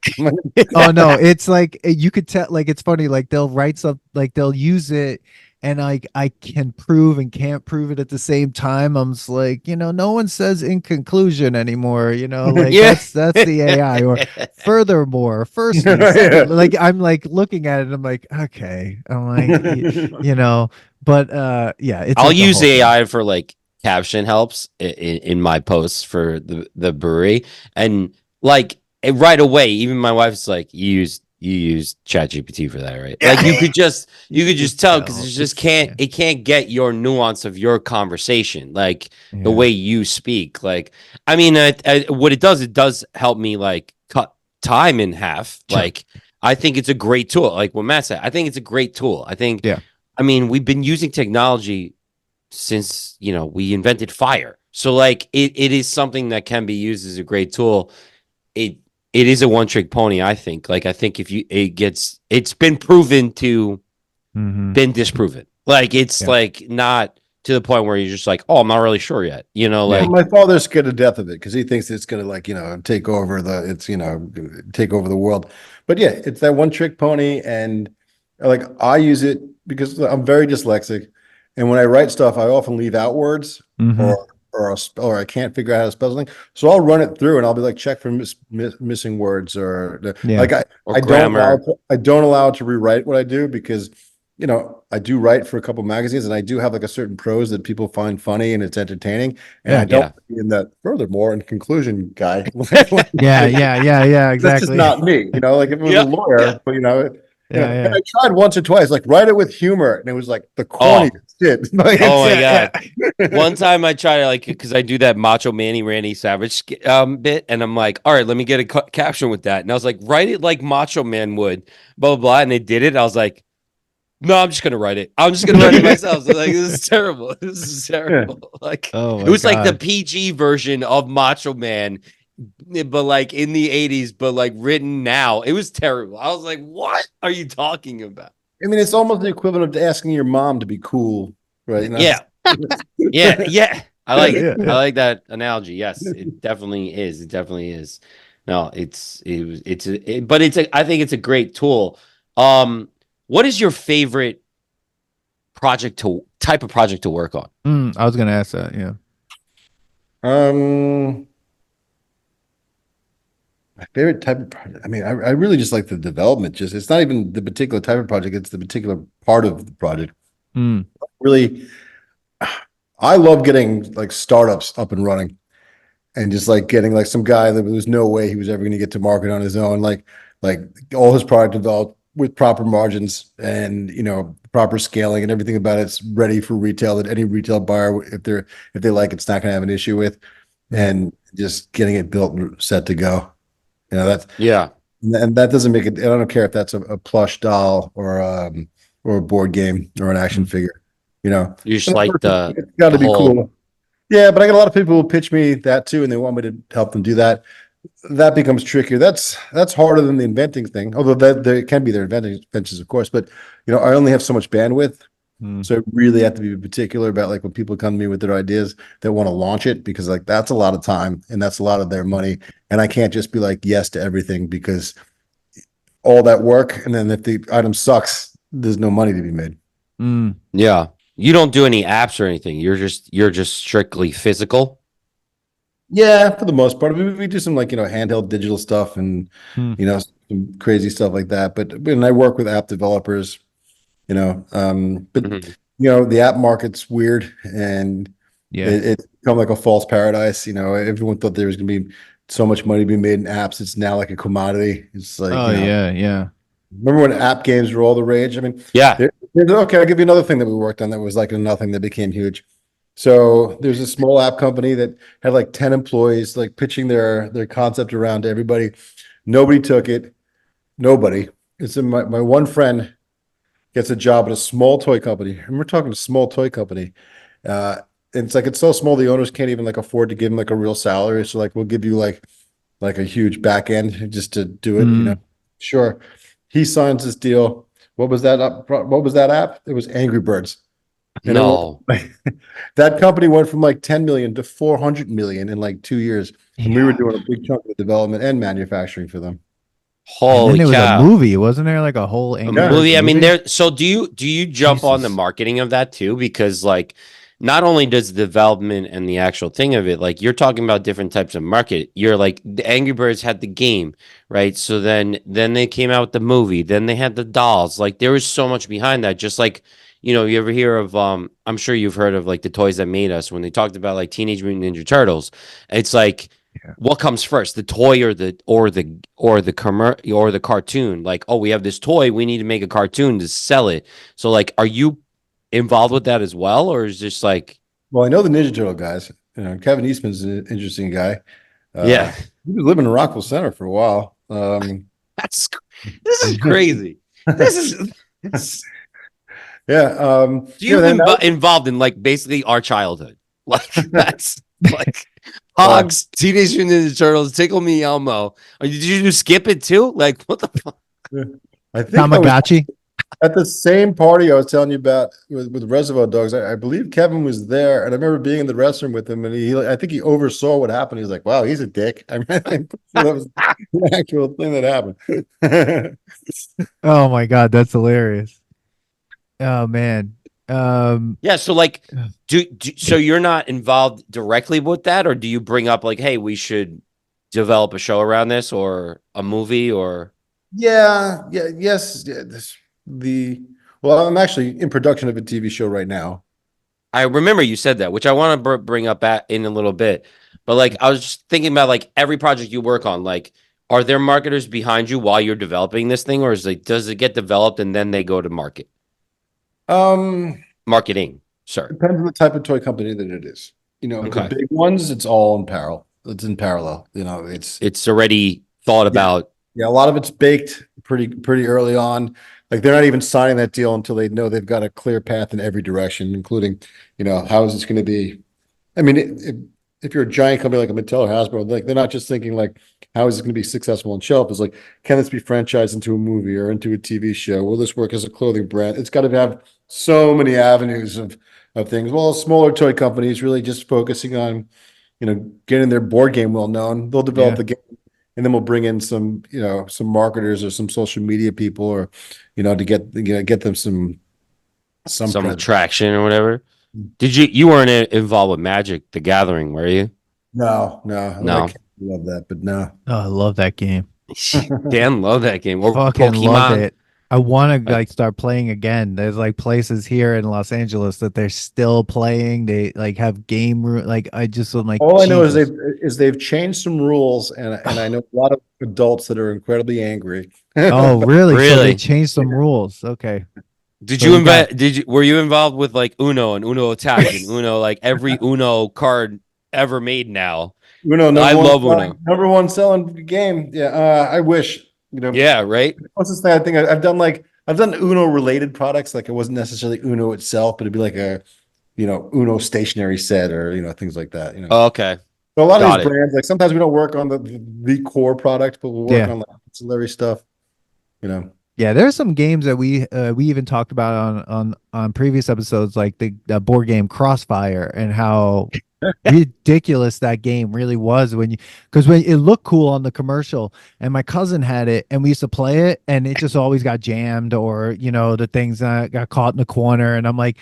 Oh no, it's like you could tell like it's funny, like they'll write some like they'll use it and like I can prove and can't prove it at the same time. I'm just like, no one says in conclusion anymore, like Yeah. that's the AI or furthermore, firstly, Yeah. second, like I'm like looking at it and I'm like, okay. I'm like, but yeah, it's I'll like the use whole thing. AI for like caption helps in my posts for the brewery, and like right away, even my wife's like, you use ChatGPT for that, right? Like you could just tell because it just can't get your nuance of your conversation, like the way you speak. Like, I mean, what it does help me like cut time in half. Sure. Like, I think it's a great tool. Like what Matt said, I think it's a great tool. I think, Yeah. I mean, we've been using technology since we invented fire, so like it is something that can be used as a great tool. It is a one trick pony. I think if it's been proven to been disproven. Like it's like not to the point where you're just like, oh, I'm not really sure yet, like my father's scared to death of it because he thinks it's going to take over take over the world. But yeah, it's that one trick pony, and like I use it because I'm very dyslexic, and when I write stuff, I often leave out words or I can't figure out how to spell something. So I'll run it through and I'll be like, check for missing words or like or I grammar. don't allow it to rewrite what I do because I do write for a couple magazines and I do have like a certain prose that people find funny and it's entertaining. And I don't in that furthermore and conclusion guy. Yeah, exactly. That's just not me, like if it was a lawyer, but Yeah. and I tried once or twice, like write it with humor, and it was like the corny shit. Like, Oh my god! One time I tried to because I do that Macho Manny Randy Savage bit, and I'm like, all right, let me get a caption with that, and I was like, write it like Macho Man would, blah blah blah, and they did it. I was like, No, I'm just gonna write it. I'm just gonna write it myself. So like, this is terrible. This is terrible. Like, Oh it my was like the God. PG version of Macho Man, but like in the 80s, but like written now. It was terrible. I was like, what are you talking about? I mean, it's almost the equivalent of asking your mom to be cool, right? You know? Yeah, yeah, yeah. I like it. Yeah, I yeah. like that analogy. Yes, it definitely is. It definitely is. No, but I think it's a great tool. Um, what is your favorite type of project to work on? I was gonna ask that. Yeah. Um, my favorite type of project. I mean, I really just like the development. Just it's not even the particular type of project; it's the particular part of the project. Mm, Really, I love getting like startups up and running, and just like getting like some guy that there was no way he was ever going to get to market on his own. Like all his product developed with proper margins and proper scaling and everything about it's ready for retail that any retail buyer, if they like, it's not going to have an issue with, mm, and just getting it built and set to go. That's Yeah, and that doesn't make it. I don't care if that's a plush doll or a board game or an action mm, figure. you just like It's got the to be whole. cool. Yeah, but I got a lot of people who pitch me that too, and they want me to help them do that. That becomes trickier. That's harder than the inventing thing, although that there can be their inventions, of course. But I only have so much bandwidth, mm, so I really have to be particular about like when people come to me with their ideas that want to launch it, because like that's a lot of time and that's a lot of their money, and I can't just be like yes to everything because all that work, and then if the item sucks, there's no money to be made. mm. Yeah, you don't do any apps or anything. You're just strictly physical. Yeah, for the most part. I mean, we do some like, handheld digital stuff and, Hmm. some crazy stuff like that. But when I work with app developers, but Mhm. the app market's weird, and Yeah. it's become like a false paradise. Everyone thought there was gonna be so much money being made in apps. It's now like a commodity. It's like, Oh yeah, yeah. remember when app games were all the rage? I mean, Yeah. okay, I'll give you another thing that we worked on that was like a nothing that became huge. So there's a small app company that had like 10 employees, like pitching their concept around to everybody. Nobody took it. Nobody. It's my one friend gets a job at a small toy company. And we're talking a small toy company. Uh, and it's like it's so small the owners can't even like afford to give him like a real salary. So like we'll give you like a huge back end just to do it. Mm. Sure. He signs this deal. What was that up? What was that app? It was Angry Birds. And it went No. that company went from like 10 million to 400 million in like 2 years. And we were Yeah. doing a big chunk of the development and manufacturing for them. And then Holy there was a cow. movie, wasn't there? Like a whole A Angry Yeah. Birds movie. I mean, movie. there. So do you jump on the Jesus. marketing of that too? Because like, not only does the development and the actual thing of it, like you're talking about different types of market. You're like the Angry Birds had the game, right? So then they came out with the movie. Then they had the dolls. Like there was so much behind that. Just like you ever hear of I'm sure you've heard of like the Toys That Made Us when they talked about like Teenage Mutant Ninja Turtles. It's like Yeah. what comes first, the toy or the cartoon? Like, oh, we have this toy, we need to make a cartoon to sell it. So like, are you involved with that as well, or is just like, Well, I know the Ninja Turtle guys. Kevin Eastman's an interesting guy. yeah, He was living in Rockville Center for a while. that's this is crazy. This is it's, Yeah. so you've Then been that involved in like basically our childhood. Like was, that's like uh, Pogs, Teenage Mutant Ninja Turtles, Tickle Me Elmo. Did you skip it too? Like what the fuck? I think I was Tamagotchi. at the same party I was telling you about with Reservoir Dogs. I believe Kevin was there, and I remember being in the restroom with him, and I think he oversaw what happened. He was like, "Wow, he's a dick." I mean, I think that was the actual thing that happened. Oh my God, that's hilarious. Oh man. Um. Yeah, so like, so you're not involved directly with that, or do you bring up like, hey, we should develop a show around this or a movie or? Yeah, yeah, yes. Yeah, well, I'm actually in production of a TV show right now. I remember you said that, which I want to bring up in a little bit, but like I was just thinking about like every project you work on, like, are there marketers behind you while you're developing this thing, or is like does it get developed and then they go to Um, marketing? Sir. Depends on the type of toy company that it is. The Okay, big ones, it's all in parallel. It's in parallel. it's already thought Yeah, about. yeah. A lot of it's baked pretty early on. like they're not even signing that deal until they know they've got a clear path in every direction, including, how is this going to be? I mean, if you're a giant company like a Mattel or Hasbro, like they're not just thinking like, how is it going to be successful on shelf? It's like, can this be franchised into a movie or into a TV show? Will this work as a clothing brand? It's got to have so many avenues of things. Well, smaller toy companies really just focusing on, getting their board game well known. They'll develop Yeah. the game, and then we'll bring in some marketers or some social media people, or to get them some Some credit. traction or whatever. You weren't involved with Magic the Gathering, were you? No, I No. can't love that, but no. Oh, I love that game. Dan love that game. Or Fucking love Pokemon. it. I want to Like, like start playing again. There's like places here in Los Angeles that they're still playing. They like have game room. Like I just am like, All I know is Jesus. they've changed some rules, and I know a lot of adults that are incredibly angry. Oh, really? So they really? changed some rules. Okay. Did So you we got were you involved with like Uno and Uno Attack and Uno, like every Uno card ever made now? Uno, I love Uno. number one selling game. Yeah, I wish. Yeah, right? What's this thing? I think I've done Uno related products. Like it wasn't necessarily Uno itself, but it'd be like a Uno stationary set, or things like that. Oh, okay. So a lot of Got these it. brands, like sometimes we don't work on the core product, but we'll work yeah. on like ancillary stuff. You know. Yeah, there's some games that we even talked about on previous episodes, like the board game Crossfire, and how ridiculous that game really was because when it looked cool on the commercial, and my cousin had it and we used to play it, and it just always got jammed, or the things got caught in the corner, and I'm like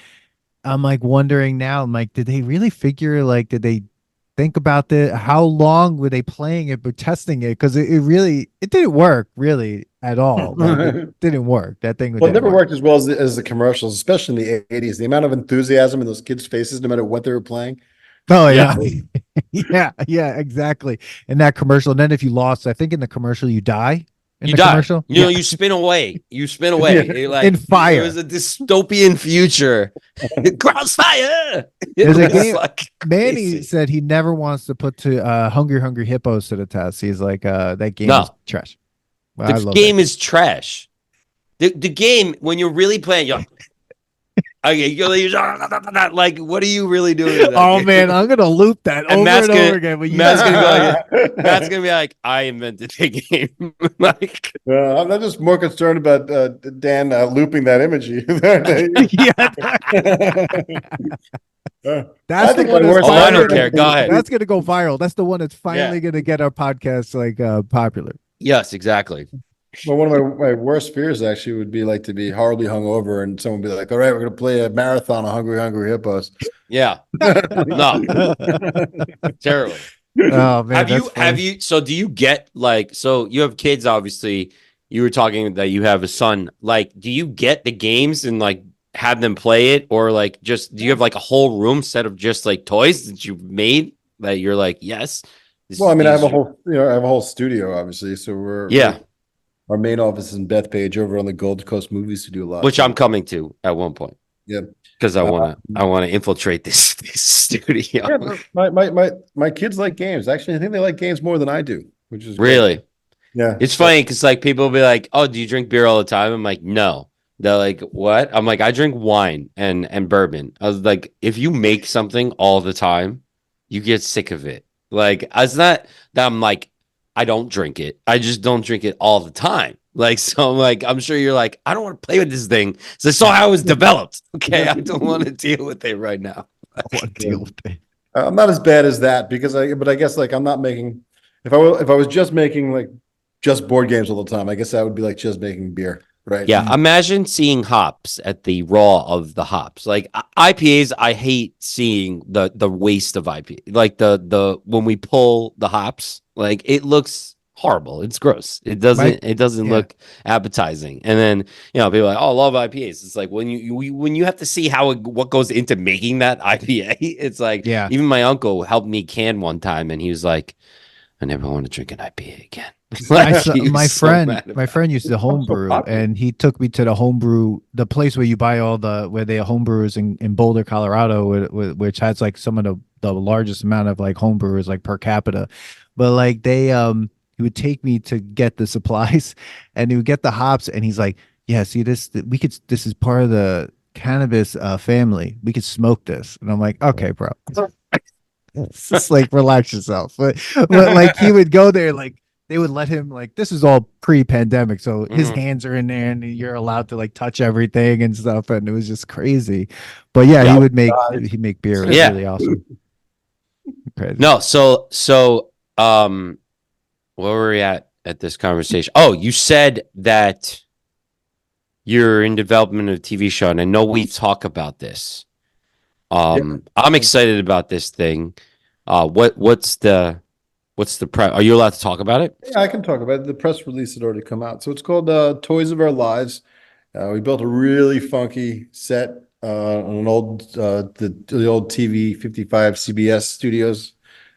wondering now, I'm like, did they really figure, like, did they think about how long were they playing it but testing it? Because it didn't work really at all. Like it didn't work. That thing Well, it didn't never work. worked as well as the commercials, especially in the 80s. The amount of enthusiasm in those kids' faces, no matter what they were playing. Oh Yeah. yeah. Yeah, exactly. In that commercial. And then if you lost, I think in the commercial you die in You the die. commercial. You spin away. You spin away. You're like, In fire. it was a dystopian future. Crossfire. There's a It was game. like Manny crazy. said he never wants to put Hungry Hippos to the test. He's like, that game No. is trash. Well, I The love game that. is trash. The game, when you're really playing, you're like, okay, like, what are you really doing in that Oh game? man, I'm gonna loop that And over Matt's and gonna- over again. But Matt's gonna go like, Matt's gonna be like, I invented the game. Like, I'm not just more concerned about Dan looping that imagery. yeah, I that's the think one my that's worst oh, I finally don't care. Go ahead. that's gonna go viral. That's the one that's finally gonna get our podcast like popular. Yes, exactly. Well, one of my worst fears actually would be like to be horribly hungover and someone be like, "All right, we're gonna play a marathon of Hungry Hippos." Yeah. No, terrible. Oh man, Have that's you funny. so do you get like, so you have kids, obviously. You were talking that you have a son. Like, do you get the games and like have them play it, or like just do you have like a whole room set of just like toys that you've made that you're like, yes. Well, I mean, I have these I have a whole studio, obviously. So Yeah, our main office is in Bethpage over on the Gold Coast Movie Studio lot. which So, I'm coming to at one point. Yeah. Because I wanna infiltrate this studio. Yeah, but my kids like games. Actually, I think they like games more than I do, which is great. Really. Yeah. It's funny because like people will be like, "Oh, do you drink beer all the time?" I'm like, "No." They're like, "What?" I'm like, "I drink wine and bourbon." I was like, "If you make something all the time, you get sick of it." Like, it's not that I'm like, I don't drink it. I just don't drink it all the time. Like, so I'm like, I'm sure you're like, I don't want to play with this thing. So I saw how it was developed. Okay, I don't want to deal with it right now. I want to deal with it. I'm not as bad as that but I guess like I'm not making, if I was just making like just board games all the time, I guess that would be like just making beer, right? Yeah, imagine seeing hops at the raw of the hops. Like IPAs, I hate seeing the waste of IPA. Like the when we pull the hops, like it looks horrible. It's gross. It doesn't Yeah. look appetizing. And then, people are like, "Oh, I love IPAs." It's like when you have to see what goes into making that IPA, it's like, Yeah. even my uncle helped me can one time and he was like, "I never want to drink an IPA again." Like, he was My so friend, mad my about friend used to homebrew, popular. and he took me to the place where you buy where they are homebrewers in Boulder, Colorado, which has like some of the largest amount of like homebrewers like per capita. But like he would take me to get the supplies, and he would get the hops, and he's like, yeah, see this, we could, this is part of the cannabis family. We could smoke this. And I'm like, okay, bro. It's just like relax yourself. But like he would go there, like they would let him, like this is all pre-pandemic, so his Mhm. hands are in there and you're allowed to like touch everything and stuff, and it was just crazy. But yeah, Yeah. he'd make beer. It was Yeah. really awesome. Crazy. No, so where were we at this conversation? Oh, you said that you're in development of a TV show, and I know we talk about this. Yeah. I'm excited about this thing. What's the Are you allowed to talk about it? Yeah, I can talk about it. The press release had already come out. So it's called Toys of Our Lives. We built a really funky set on an old the old TV 55 CBS studios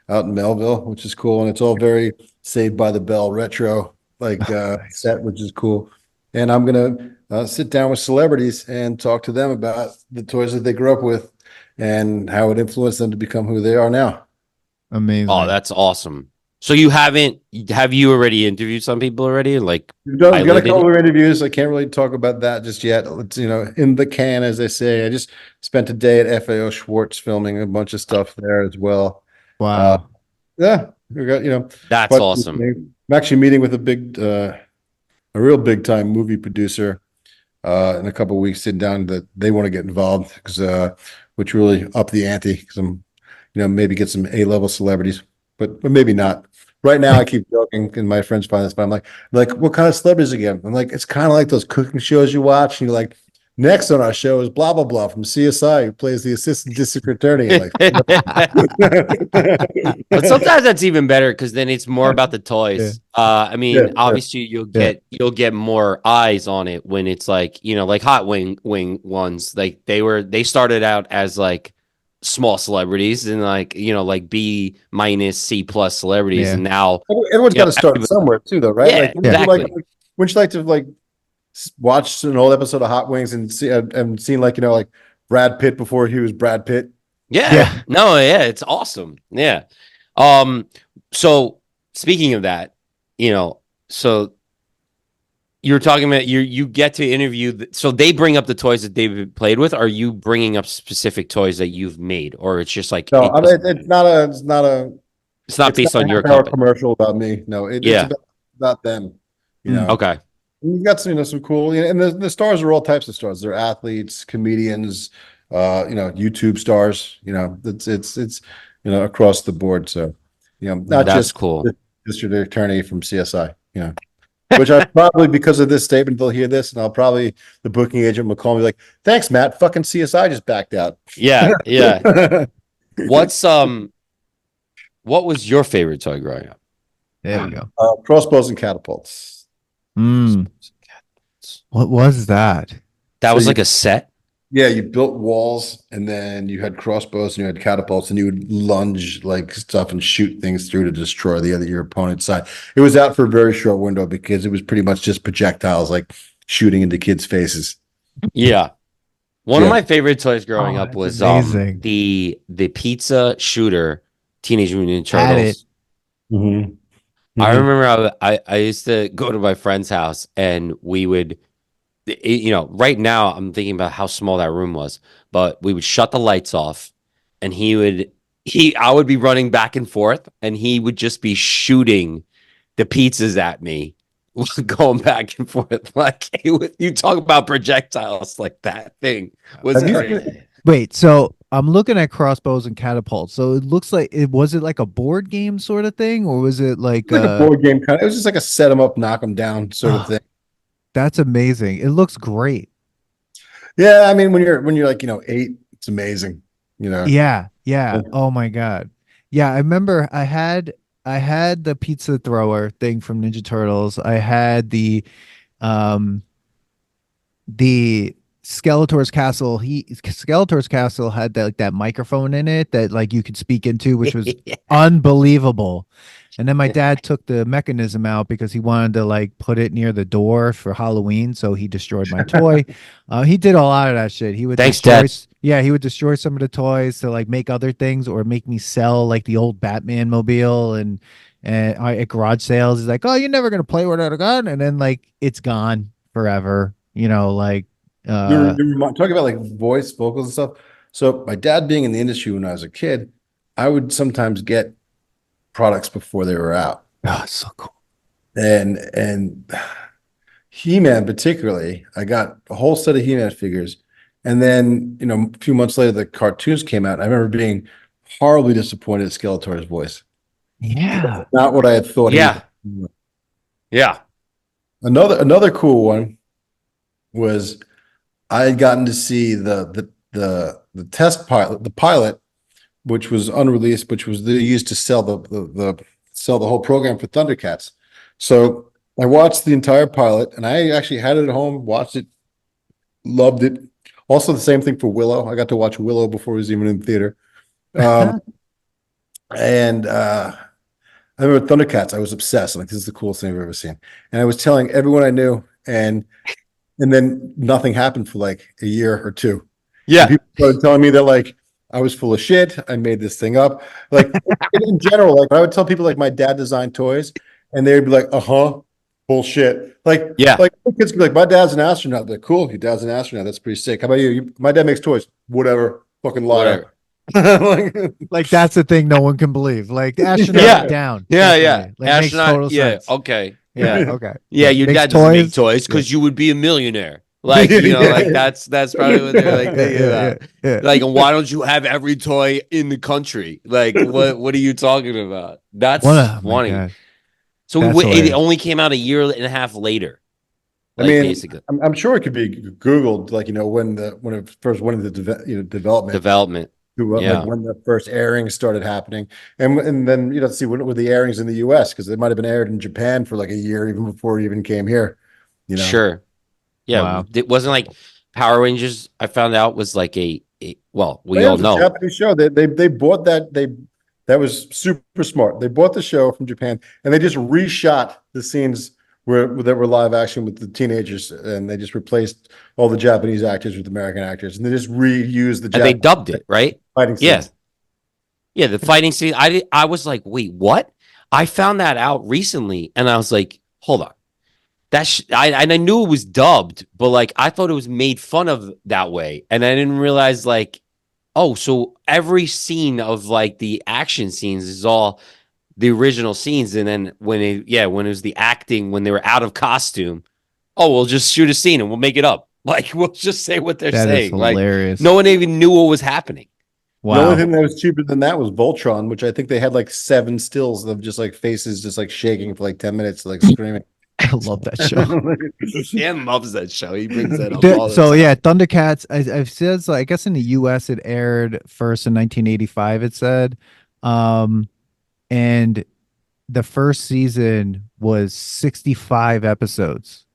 out in Melville, which is cool. And it's all very Saved by the Bell retro like Nice. set, which is cool. And I'm gonna sit down with celebrities and talk to them about the toys that they grew up with and how it influenced them to become who they are now. Oh, Amazing. that's awesome. So you haven't have you already interviewed some people already? Like We've got a piloted couple it? of interviews. I can't really talk about that just yet. It's, in the can, as they say. I just spent a day at FAO Schwartz filming a bunch of stuff there as well. Uh, Wow. yeah, we got, That's quite, awesome. I'm actually meeting with a real big time movie producer in a couple of weeks, sitting down that they want to get involved because which really up the ante because I'm, maybe get some A-level celebrities, but maybe not. Right now, I keep joking, and my friends find this, but I'm like, what kind of celebrities again? I'm like, it's kind of like those cooking shows you watch, and you're like, next on our show is blah blah blah from CSI, who plays the assistant district attorney. Like, But sometimes that's even better because then it's more about the Yeah. toys. I yeah, mean, yeah. obviously Yeah. you'll get more eyes on it when it's like, like Hot Wing ones. Like they started out as like small celebrities and like, like B minus C plus celebrities. Yeah. And now, Everyone's got to start somewhere too, though, right? yeah, Like, exactly. wouldn't you like to like watch an old episode of Hot Wings and see and seen like like Brad Pitt before he was Brad Pitt? Yeah. Yeah. No, yeah, it's awesome. Yeah. Um, so speaking of that, so you're talking about you get to interview so they bring up the toys that they've played with. Are you bringing up specific toys that you've made, or it's just like No, I mean it's not it's not based on a your half hour company? commercial about me. No, it's Yeah. about them. You Mm. know, Okay. we've got some some cool, and the stars are all types of stars. They're athletes, comedians, YouTube stars. It's across the board. So not That's just cool. the district attorney from CSI. Which I probably because of this statement they'll hear this, and I'll probably the booking agent will call me like, "Thanks, Matt. Fucking CSI just backed out." Yeah. Yeah. What's what was your favorite toy growing up? There we go. Crossbows and catapults. Mm. What was that? That So was like a set. yeah, you built walls, and then you had crossbows, and you had catapults, and you would lunge like stuff and shoot things through to destroy your opponent's side. It was out for a very short window because it was pretty much just projectiles, like shooting into kids' faces. Yeah. One of Yeah. my favorite toys growing Oh, up that's was amazing. the pizza shooter Teenage Mutant Ninja Had it. Turtles. Mhm. I Mhm. remember I used to go to my friend's house and we would right now I'm thinking about how small that room was, but we would shut the lights off and I would be running back and forth and he would just be shooting the pizzas at me going back and forth like you talk about projectiles like that thing was Have you crazy. seen Wait, so I'm looking at crossbows and catapults. So it looks like it like a board game sort of thing, or was it like like a board game kind of? It was just like a set them up, knock them down sort of oh, thing. that's amazing. It looks great. Yeah, I mean when you're like 8, it's amazing. You know. Yeah, yeah. Oh my God. Yeah, I remember I had the pizza thrower thing from Ninja Turtles. I had um the Skeletor's castle. Skeletor's castle had that like that microphone in it that like you could speak into, which was unbelievable. And then my dad took the mechanism out because he wanted to like put it near the door for Halloween, so he destroyed my toy. He did a lot of that shit. He would Thanks, destroy, Dad. yeah, he would destroy some of the toys to like make other things or make me sell like the old Batman mobile and at garage sales. He's like, "Oh, you're never gonna play with that again," and then like it's gone forever. You know, like Talking about like voice, vocals and stuff. So my dad being in the industry when I was a kid, I would sometimes get products before they were out. oh, so cool. And He-Man particularly, I got a whole set of He-Man figures. And then, a few months later, the cartoons came out. I remember being horribly disappointed at Skeletor's voice. Yeah. Not what I had thought he Yeah. was. Yeah. Another cool one was I had gotten to see the test pilot, the pilot, which was unreleased, which was they used to sell the whole program for Thundercats. So I watched the entire pilot, and I actually had it at home, watched it, loved it. Also, the same thing for Willow. I got to watch Willow before it was even in theater. And I remember Thundercats. I was obsessed. I'm like, this is the coolest thing I've ever seen. And I was telling everyone I knew, and then nothing happened for like a year or two. Yeah. And people started telling me that like I was full of shit. I made this thing up. Like in general, like I would tell people like my dad designed toys, and they'd be like, bullshit. Like kids could be like, my dad's an astronaut. They're like, cool. Your dad's an astronaut. That's pretty sick. How about you? My dad makes toys. Whatever. Fucking liar. Like that's the thing no one can believe. Like astronaut down. Yeah. Like astronaut. Makes total sense. Okay. Yeah. Okay. Yeah. Your dad doesn't make toys because you would be a millionaire. Like, like that's probably what they're like thinking about. Like, and why don't you have every toy in the country? Like, what are you talking about? That's funny. So it only came out a year and a half later. Like, I mean, basically, I'm sure it could be Googled, like when it first went into development. Like when the first airings started happening, and then see when were the airings in the U.S. because they might have been aired in Japan for like a year even before it even came here. Sure, yeah, wow. It wasn't like Power Rangers. I found out was like we all know Japanese show. They bought that was super smart. They bought the show from Japan and they just reshot the scenes that were live action with the teenagers, and they just replaced all the Japanese actors with American actors, and they just reused the. And they dubbed it, right? Fighting scenes. Yeah, the fighting scene. I was like, wait, what? I found that out recently, and I was like, hold on, I knew it was dubbed, but like I thought it was made fun of that way, and I didn't realize like, oh, so every scene of like the action scenes is all the original scenes, and then when it was the acting when they were out of costume, we'll just shoot a scene and we'll make it up. Like we'll just say what they're saying. That is hilarious. Like no one even knew what was happening. Wow. The only thing that was cheaper than that was Voltron, which I think they had like 7 stills of just like faces just like shaking for like 10 minutes, like screaming. I love that show. Dan loves that show. He brings that up all the time. Yeah, Thundercats. I've said so. I guess in the U.S. it aired first in 1985. It said. And the first season was 65 episodes.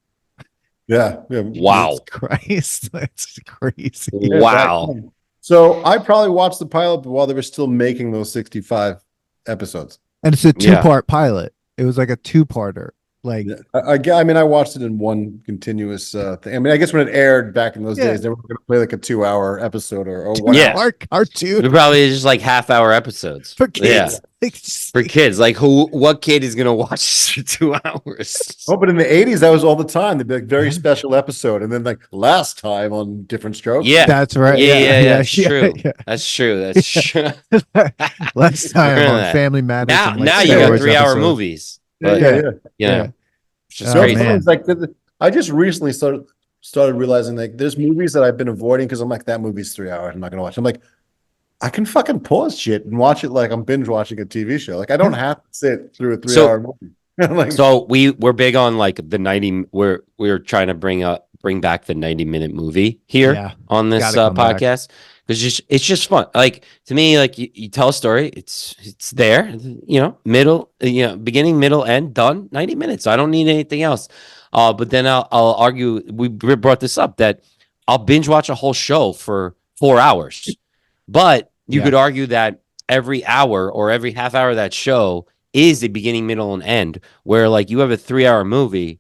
Yeah. Wow. Christ. That's crazy. Wow. So I probably watched the pilot while they were still making those 65 episodes. And it's a 2-part pilot. It was like a 2-parter. Like, I mean, I watched it in one continuous thing. I mean, I guess when it aired back in those days, they were going to play like a 2-hour episode or 1 hour cartoon. It probably just like half-hour episodes for kids. Yeah. For kids, like what kid is going to watch for 2 hours? Oh, but in the 80s, that was all the time. They'd be like very special episode, and then like last time on Different Strokes. Yeah, that's right. Yeah. That's true. That's true. That's true. Last time on Family Matters. Now you got 3-hour movies. But, Just crazy. Like I just recently started realizing like there's movies that I've been avoiding because I'm like, that movie's 3 hours. I'm not gonna watch. I'm like, I can fucking pause shit and watch it like I'm binge watching a TV show. Like I don't have to sit through a 3-hour movie. Like, so we're big on like the 90. We're trying to bring back the 90-minute movie here on this podcast. Because it's just fun. Like to me, like you tell a story, it's there, middle, beginning, middle, end, done, 90 minutes. I don't need anything else. But then I'll argue. We brought this up that I'll binge watch a whole show for 4 hours, but you could argue that every hour or every half hour of that show is a beginning, middle, and end. Where like you have a 3-hour movie.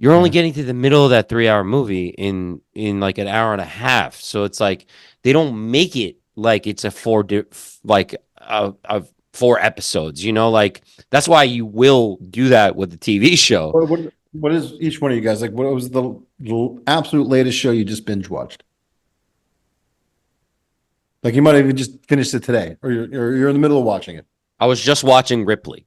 You're only getting to the middle of that 3-hour movie in like an hour and a half. So it's like they don't make it like it's a 4 episodes. Like that's why you will do that with the TV show. What is each one of you guys like? What was the absolute latest show you just binge watched? Like you might have even just finished it today, or you're in the middle of watching it. I was just watching Ripley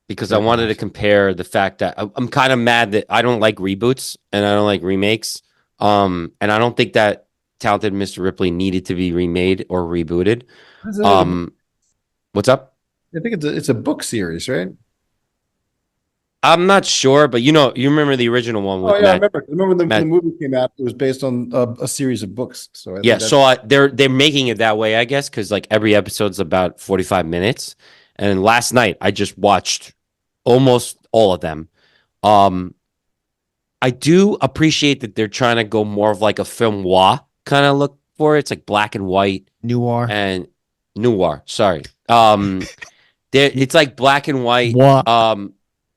because I wanted to compare the fact that I'm kind of mad that I don't like reboots and I don't like remakes. And I don't think that Talented Mr. Ripley needed to be remade or rebooted. What's up? I think it's a book series, right? I'm not sure, but you remember the original one Oh with yeah, I Matt. remember. Remember when the Matt. movie came out? It was based on a series of books. So I Yeah, think that. so they're making it that way, I guess, because like every episode's about 45 minutes. And last night I just watched almost all of them. Um, I do appreciate that they're trying to go more of like a film noir kind of look for it. It's like black and white Noir. and noir. Sorry. It's like black and white. What?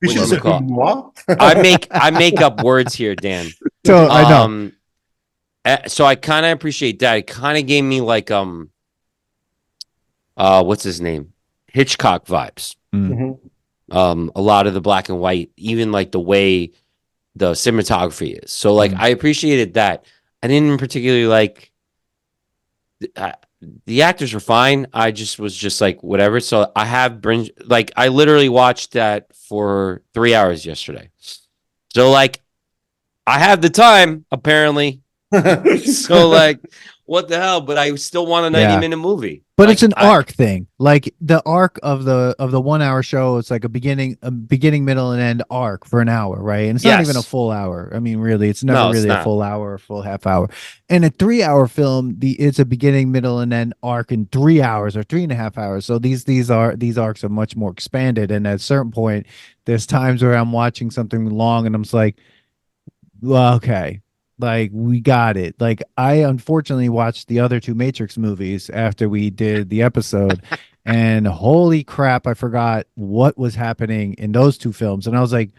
You should say Whatchamacallit. moi. I make up words here, Dan. So I know. So I kind of appreciate that. It kind of gave me like what's his name? Hitchcock vibes. Mhm. A lot of the black and white, even like the way the cinematography is. So like I appreciated that. I didn't particularly like the actors were fine. I just was just like whatever. So I have like I literally watched that for 3 hours yesterday. So like I have the time apparently. So like what the hell? But I still want a 90-minute movie. But like, it's an arc thing. Like the arc of the 1 hour show, it's like a beginning, middle, and end arc for an hour, right? And it's not even a full hour. I mean, really, it's never really a full hour or full half hour. In a 3 hour film, it's a beginning, middle, and end arc in 3 hours or 3.5 hours. So these arcs are much more expanded. And at a certain point, there's times where I'm watching something long and I'm just like, well, okay. Like we got it. Like I unfortunately watched the other two Matrix movies after we did the episode, and holy crap, I forgot what was happening in those two films. And I was like,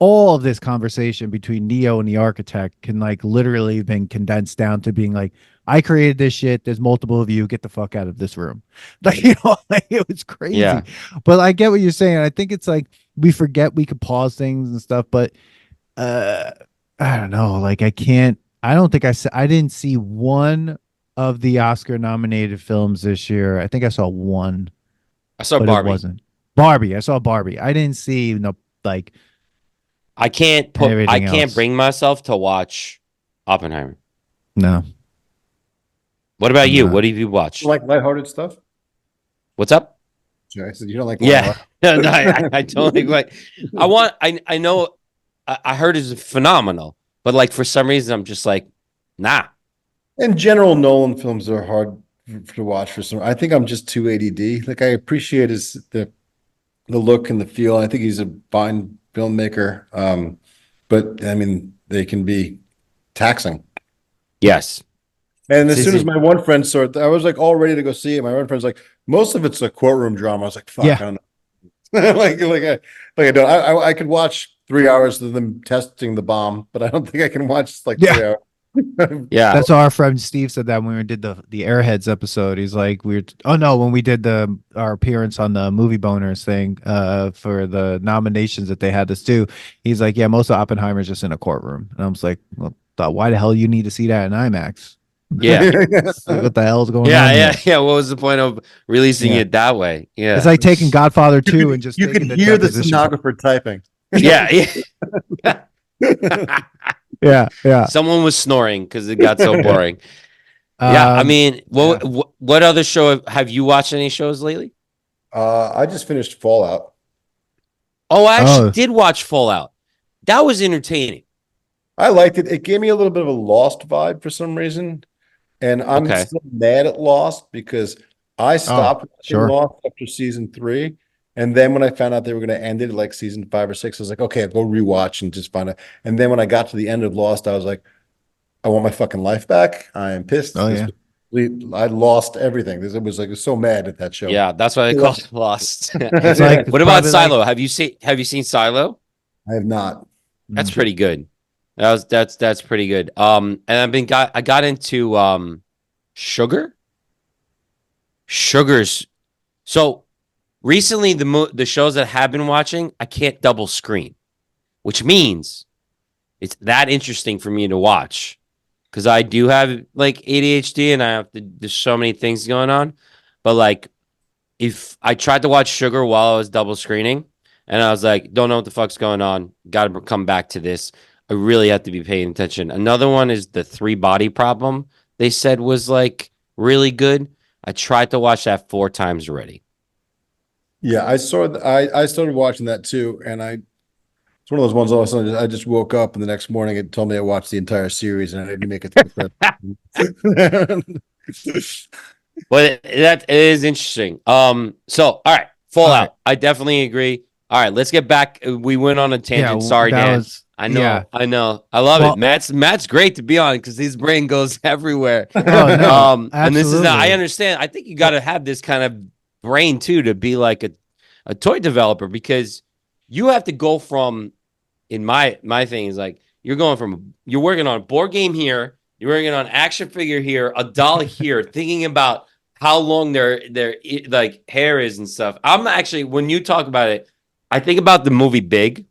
all of this conversation between Neo and the architect can like literally been condensed down to being like, I created this shit. There's multiple of you. Get the fuck out of this room. Like, like it was crazy. Yeah. But I get what you're saying. I think it's like we forget we could pause things and stuff, but uh I don't know. Like I don't think I didn't see one of the Oscar nominated films this year. I think I saw one, I saw but Barbie. it wasn't Barbie. I saw Barbie. I didn't see like I can't everything else. bring myself to watch Oppenheimer. No. What about you? What have you watched? You like lighthearted stuff? What's up? I said you don't like. Yeah. No, I totally like I know I heard it's phenomenal, but like for some reason I'm just like, nah. In general, Nolan films are hard to watch for some. I think I'm just too ADD. Like I appreciate the look and the feel. I think he's a fine filmmaker. But I mean they can be taxing. Yes. And as soon as my one friend saw it, I was like all ready to go see it. My one friend's like, most of it's a courtroom drama. I was like, fuck, I don't know. I don't. I could watch 3 hours of them testing the bomb, but I don't think I can watch like 3 hours. Yeah, that's how our friend Steve said that when we did the Airheads episode. He's like, when we did our appearance on the Movie Boners thing for the nominations that they had us do. He's like, yeah, most of Oppenheimer's just in a courtroom, and I was like, well, why the hell you need to see that in IMAX? Yeah. Like, what the hell's going on? Yeah. What was the point of releasing it that way? Yeah. It's like taking Godfather 2 and just you can hear the stenographer typing. Yeah. Yeah. Someone was snoring because it got so boring. I mean, what other show have you watched any shows lately? I just finished Fallout. Oh, I actually did watch Fallout. That was entertaining. I liked it. It gave me a little bit of a Lost vibe for some reason. And I'm still mad at Lost because I stopped watching Lost after season 3. And then when I found out they were going to end it at like season 5 or 6, I was like, okay, I'll go rewatch and just find out. And then when I got to the end of Lost, I was like, I want my fucking life back. I am pissed. I lost everything. It was like, I was so mad at that show. Yeah, that's why they call it Lost. It's like, what about Silo? Have you seen Silo? I have not. That's pretty good. That's pretty good. And I got into Sugars. So recently the shows that I have been watching, I can't double screen, which means it's that interesting for me to watch because I do have like ADHD and I have to. There's so many things going on, but like if I tried to watch Sugar while I was double screening, and I was like, don't know what the fuck's going on. Got to come back to this. I really have to be paying attention. Another one is the 3 Body Problem. They said was like really good. I tried to watch that 4 times already. Yeah, I saw. I started watching that too, and it's one of those ones. All of a sudden, I just woke up, and the next morning it told me I watched the entire series, and I didn't make it through the first. But that is interesting. So all right, Fallout. I definitely agree. All right, let's get back. We went on a tangent. Sorry, Dan. I know. Yeah. I know. I love it. Matt's great to be on because his brain goes everywhere. Oh, no, and this is not. I absolutely. understand. I think you got to have this kind of brain too to be like a toy developer because you have to go from. In my thing is like you're working on a board game here, you're working on action figure here, a doll here, thinking about how long their like hair is and stuff. I'm actually when you talk about it, I think about the movie Big.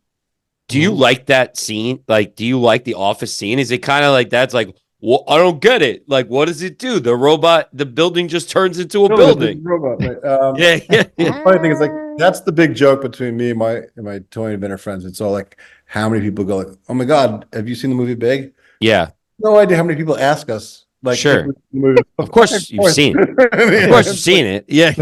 Do you like that scene? Like, do you like the office scene? Is it kind of like that's like, well, I don't get it. Like, what does it do? The building just turns into a building. Robot, right? Yeah. The funny thing is, like, that's the big joke between me and my toy inventor friends. It's all like, how many people go, like, oh my God, have you seen the movie Big? Yeah. No idea how many people ask us. Like, sure. Of course you've seen it. Of course you've seen it. Yeah.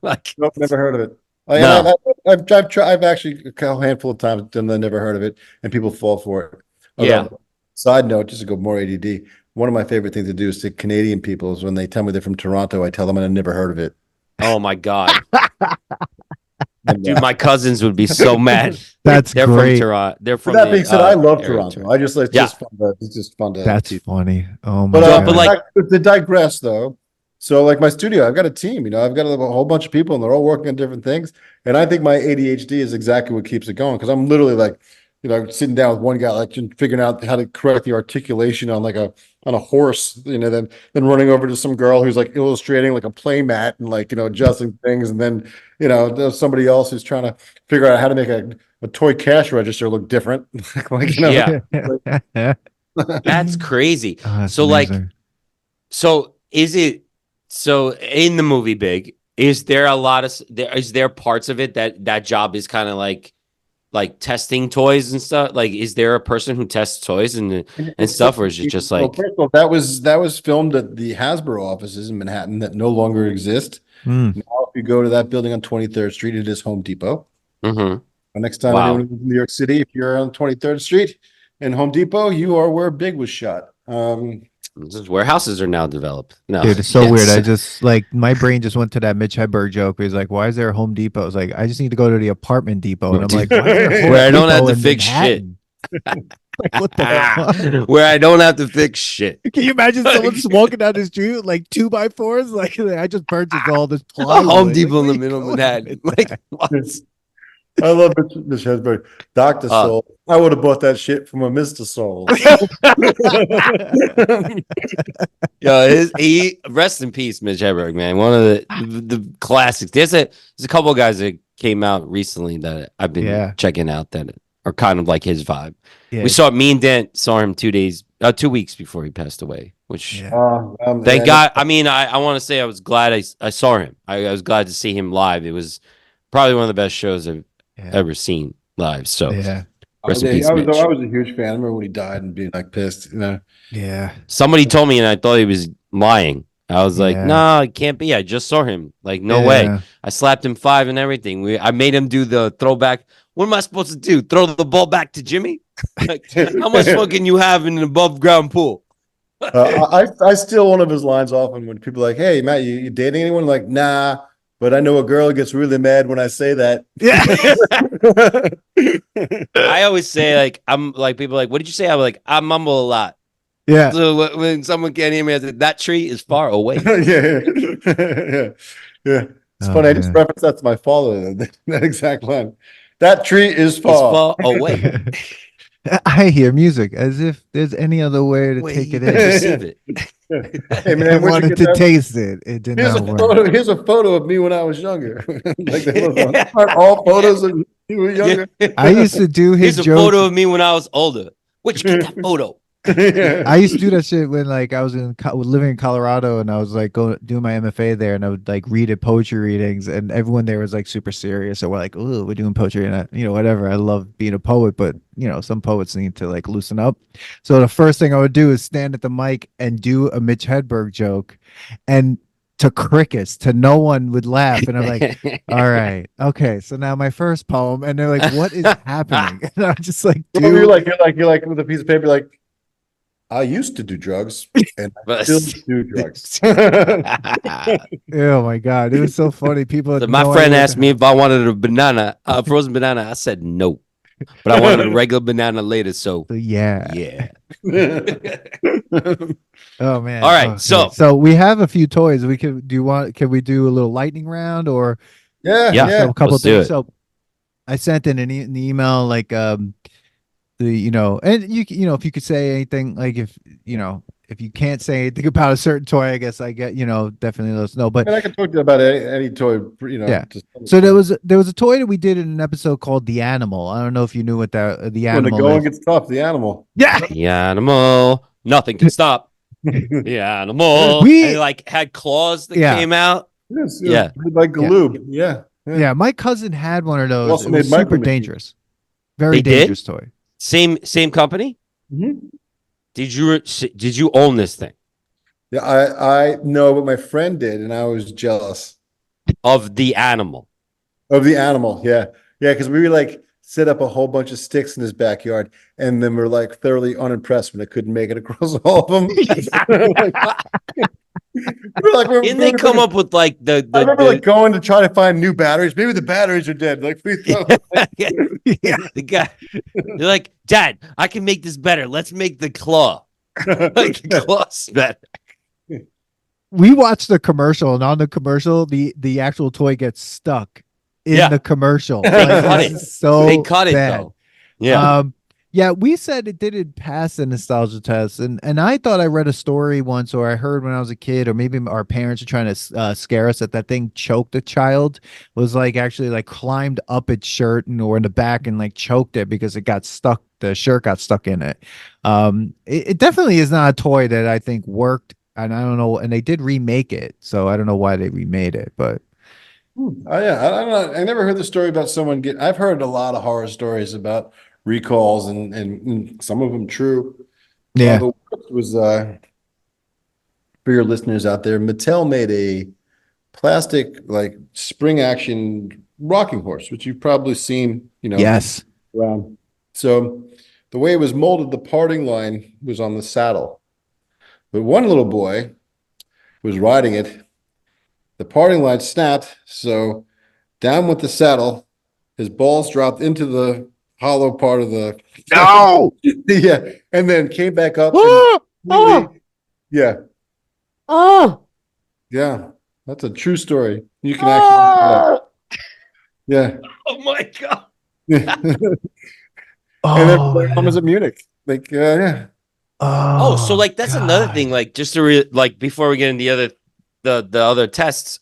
Like, nope, never heard of it. No. I've actually a handful of times done the never heard of it, and people fall for it. Yeah. Side note, just to go more ADD, one of my favorite things to do is to Canadian people is when they tell me they're from Toronto, I tell them I never heard of it. Oh my God. Dude, my cousins would be so mad. They're great. From Toronto. They're from that being said, I love Toronto. I just it's just fun to That's funny. Oh my God. But like to digress though. So like my studio, I've got a team, I've got a whole bunch of people and they're all working on different things. And I think my ADHD is exactly what keeps it going. Cause I'm literally like, sitting down with one guy, like figuring out how to correct the articulation on on a horse, then running over to some girl who's like illustrating like a play mat and like, adjusting things. And then, there's somebody else who's trying to figure out how to make a toy cash register look different. Yeah. That's crazy. Oh, that's so amazing. like, so is it, so in the movie Big, is there a lot of, is there parts of it that job is kind of like testing toys and stuff? Like, is there a person who tests toys and stuff, or is it just like? Well, first of all, that was filmed at the Hasbro offices in Manhattan that no longer exist. Now, if you go to that building on 23rd Street, it is Home Depot. Mm-hmm. Next time anyone in New York City, if you're on 23rd Street and Home Depot, you are where Big was shot. Warehouses are now developed. No, dude, it's so weird. I just like my brain just went to that Mitch Hedberg joke where he's like, "Why is there a Home Depot?" I was like, "I just need to go to the apartment depot," and I'm like, "Why is there a Home where I don't Depot have to in fix Manhattan?" Like, what the fuck? Where I don't have to fix shit. Can you imagine someone just walking down the street with like 2x4s? Like, I just purchased all this A plywood. Home Depot in Like, the middle of Manhattan. Like, what? I love Mitch Hedberg. Dr. Soul. I would have bought that shit from a Mr. Soul. Yo, he rest in peace, Mitch Hedberg, man. One of the classics. There's a couple of guys that came out recently that I've been checking out that are kind of like his vibe. Yeah. We saw me and Dent saw him 2 weeks before he passed away. Which thank God. I mean, I want to say I was glad I saw him. I was glad to see him live. It was probably one of the best shows I've ever seen live. So rest in peace, Mitch. I was a huge fan. I remember when he died and being like pissed. Yeah. Somebody told me and I thought he was lying. I was like, no, it can't be. I just saw him. Like, no way. I slapped him 5 and everything. I made him do the throwback. What am I supposed to do? Throw the ball back to Jimmy? Like, how much fun can you have in an above ground pool? I steal one of his lines often when people are like, hey, Matt, you dating anyone? Like, nah, but I know a girl gets really mad when I say that. Yeah. I always say, like, I'm like, people are like, what did you say? I'm like, I mumble a lot. Yeah. So when someone can't hear me, I say, that tree is far away. Yeah. It's funny. I just referenced that to my father, that exact line. That tree is far away. I hear music as if there's any other way to take it in. Receive it. Hey, man, I wanted to taste it. It did not work. Here's a photo of me when I was younger. Like aren't all photos of you were younger? I used to do his Here's jokes. a photo of me when I was older. Where'd you get that photo? I used to do that shit when like I was living in Colorado and I was like doing my MFA there and I would like read at poetry readings and everyone there was like super serious. So we're like, oh, we're doing poetry and whatever. I love being a poet, but some poets need to like loosen up. So the first thing I would do is stand at the mic and do a Mitch Hedberg joke, and to crickets, to no one would laugh, and I'm like, all right, okay. So now my first poem, and they're like, what is happening? And I'm just like, Well, dude. you're like with a piece of paper, like, I used to do drugs and I still do drugs. Oh my god, it was so funny. People So had my no friend idea asked me if I wanted a frozen banana. I said no, but I wanted a regular banana later. So yeah. Oh man. All right, Okay. so So we have a few toys. We can do you want can we do a little lightning round or yeah, so a couple let's do things. it. So I sent in an email like and if you could say anything, like if you can't say anything about a certain toy, I guess I get definitely let us know. But I can talk to you about any toy, yeah. just So there was a toy that we did in an episode called The Animal. I don't know if you knew what the when the animal going is. gets tough, the animal. Yeah. The animal, nothing can stop. The animal, We- and like had claws that Yeah. came out. Yes, Yeah. like Galoob. Yeah. Yeah, my cousin had one of those. also It made was super Micro Machines. dangerous. Very They did? dangerous toy. Same company. Mhm. Did you own this thing Yeah, I know, but my friend did, and I was jealous of the animal? of the animal. Yeah, yeah, because we like set up a whole bunch of sticks in his backyard, and then we're like thoroughly unimpressed when I couldn't make it across all of them. Didn't they come up with like I remember like going to try to find new batteries. Maybe the batteries are dead. Like we thought, the guy? They're like, Dad, I can make this better. Let's make the claw. Like the claw's better. We watched the commercial, and on the commercial, the actual toy gets stuck in Yeah. the commercial. They cut it's it. So They cut it bad. though. Yeah. Yeah, we said it didn't pass the nostalgia test, and I thought I read a story once, or I heard when I was a kid, or maybe our parents are trying to scare us that thing choked a child, was like actually like climbed up its shirt or in the back and like choked it because it got stuck. The shirt got stuck in it. It definitely is not a toy that I think worked, and I don't know. And they did remake it, so I don't know why they remade it, but. Oh yeah, I don't know. I never heard the story about someone get. I've heard a lot of horror stories about recalls, and some of them true. Yeah. The worst was for your listeners out there. Mattel made a plastic like spring action rocking horse, which you've probably seen. Yes. Around. So the way it was molded, the parting line was on the saddle, but one little boy was riding it. The parting line snapped, so down with the saddle, his balls dropped into the hollow part of the No. yeah, and then came back up. Yeah, yeah, that's a true story. You can actually, yeah. Oh my god. And then I was at Munich. Like, yeah. Oh, so like that's another thing. Like just to like before we get into the other tests,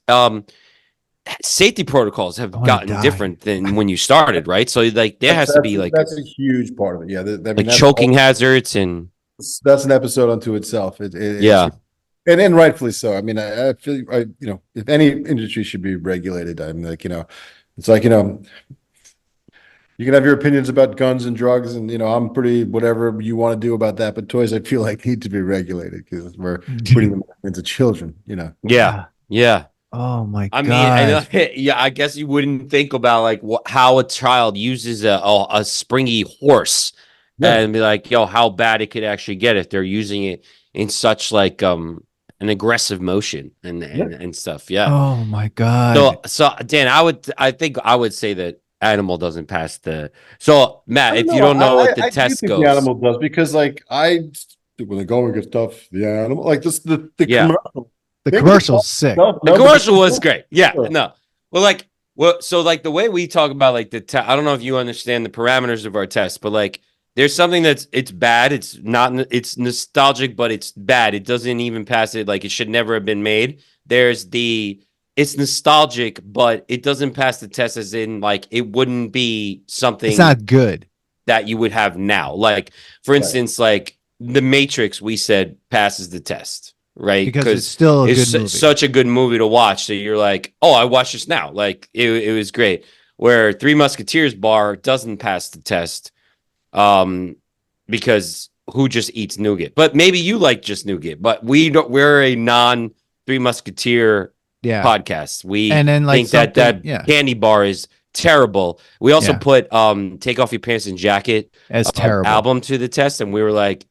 safety protocols have gotten different than when you started, right? So like there has to be like that's a huge part of it. Yeah, like choking hazards, and that's an episode unto itself. yeah, and rightfully so. I mean, I feel if any industry should be regulated, I'm like it's like you can have your opinions about guns and drugs, and I'm pretty whatever you want to do about that. But toys, I feel like need to be regulated because we're putting them into children. Yeah. Oh my god! I mean, yeah. I guess you wouldn't think about like how a child uses a springy horse, and be like, yo, how bad it could actually get if they're using it in such like an aggressive motion and stuff. Yeah. Oh my god! So Dan, I think I would say that animal doesn't pass the. So Matt, if you don't know what the test goes, the animal does because like when the going gets tough, the animal like this the commercial. The commercial's sick. The commercial was great. Yeah, no. So like the way we talk about like I don't know if you understand the parameters of our test, but like there's something it's bad. It's not. It's nostalgic, but it's bad. It doesn't even pass it. Like it should never have been made. It's nostalgic, but it doesn't pass the test as in like it wouldn't be something. It's not good. that you would have now. Like, for instance, like The Matrix, we said passes the test, right? Because it's still a good movie. Such a good movie to watch. So you're like, oh, I watch this now. Like, it was great. Where Three Musketeers bar doesn't pass the test, because who just eats nougat? But maybe you like just nougat. But we're a non Three Musketeer podcast. We and then like think that candy bar is terrible. We also put Take Off Your Pants and Jacket as terrible album to the test, and we were like,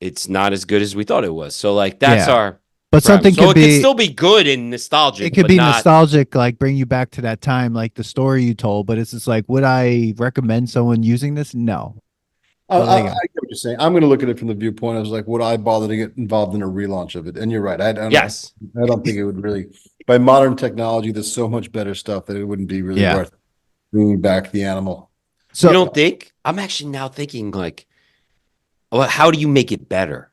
it's not as good as we thought it was. So like that's our but something so it could still be good and nostalgic. It could be nostalgic, like bring you back to that time, like the story you told, but it's just like, would I recommend someone using this? No. I get what you're saying. I'm going to look at it from the viewpoint. I was like, would I bother to get involved in a relaunch of it? And you're right. I don't think it would really. By modern technology, there's so much better stuff that it wouldn't be really worth bringing back the animal. So you don't think? I'm actually now thinking like, well, how do you make it better?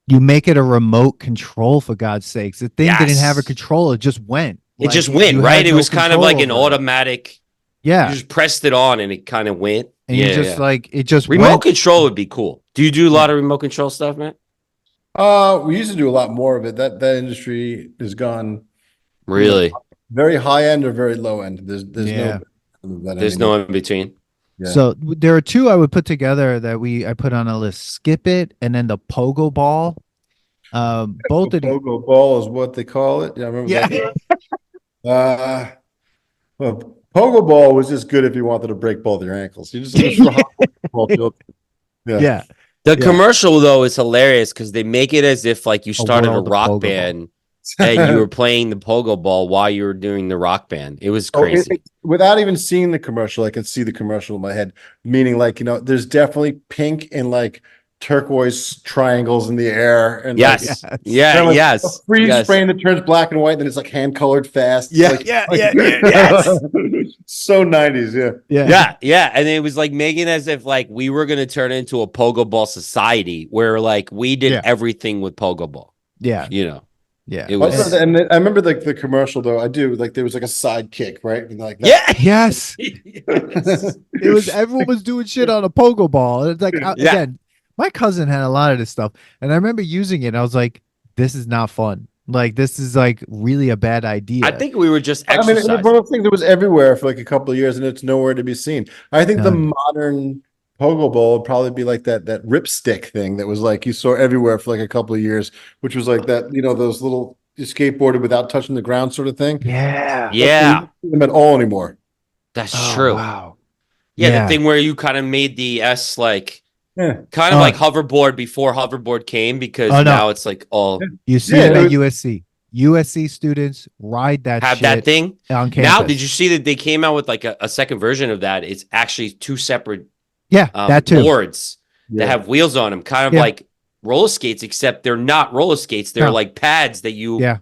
You make it a remote control, for God's sakes. The thing didn't have a control; it just went. It just went, right? It was kind of like an automatic. Yeah, you just pressed it on and it kind of went. And you just like it just remote control would be cool. Do you do a lot of remote control stuff, man? We used to do a lot more of it. That industry is gone. Really, very high end or very low end. There's no in between. Yeah. So there are two I would put together that I put on a list: Skip It and then the Pogo Ball. Both of Pogo Ball is what they call it. Yeah, I remember that. Well, Pogo Ball was just good if you wanted to break both your ankles. You just yeah. The commercial though is hilarious because they make it as if like you started a rock band and you were playing the Pogo Ball while you were doing the rock band. It was crazy. Without even seeing the commercial, I can see the commercial in my head. Meaning, like, there's definitely pink and like turquoise triangles in the air, and freeze frame that turns black and white, then it's like hand colored fast. Yes. So 90s, yeah. And it was like making as if like we were gonna turn into a Pogo Ball society where like we did everything with Pogo Ball. Yeah, Yeah, it was. And I remember like the commercial though. I do like there was like a sidekick, right? And like that. Yeah, yes. It was everyone was doing shit on a Pogo Ball. It's like again, my cousin had a lot of this stuff, and I remember using it. And I was like, "This is not fun. Like this is like really a bad idea." I think we were just exercising. I mean, one of the things that was everywhere for like a couple of years, and it's nowhere to be seen. I think the modern Pogo Ball would probably be like that ripstick thing that was like you saw everywhere for like a couple of years, which was like that, those little you skateboarded without touching the ground sort of thing. Yeah. You don't see them at all anymore. That's true. Wow. Yeah, the thing where you kind of made the S like kind of like hoverboard before hoverboard came because now it's like all you see it at USC. USC students ride that have shit that thing on campus. Now, did you see that they came out with like a second version of that? It's actually two separate that too. boards that have wheels on them, kind of like roller skates, except they're not roller skates. They're like pads that you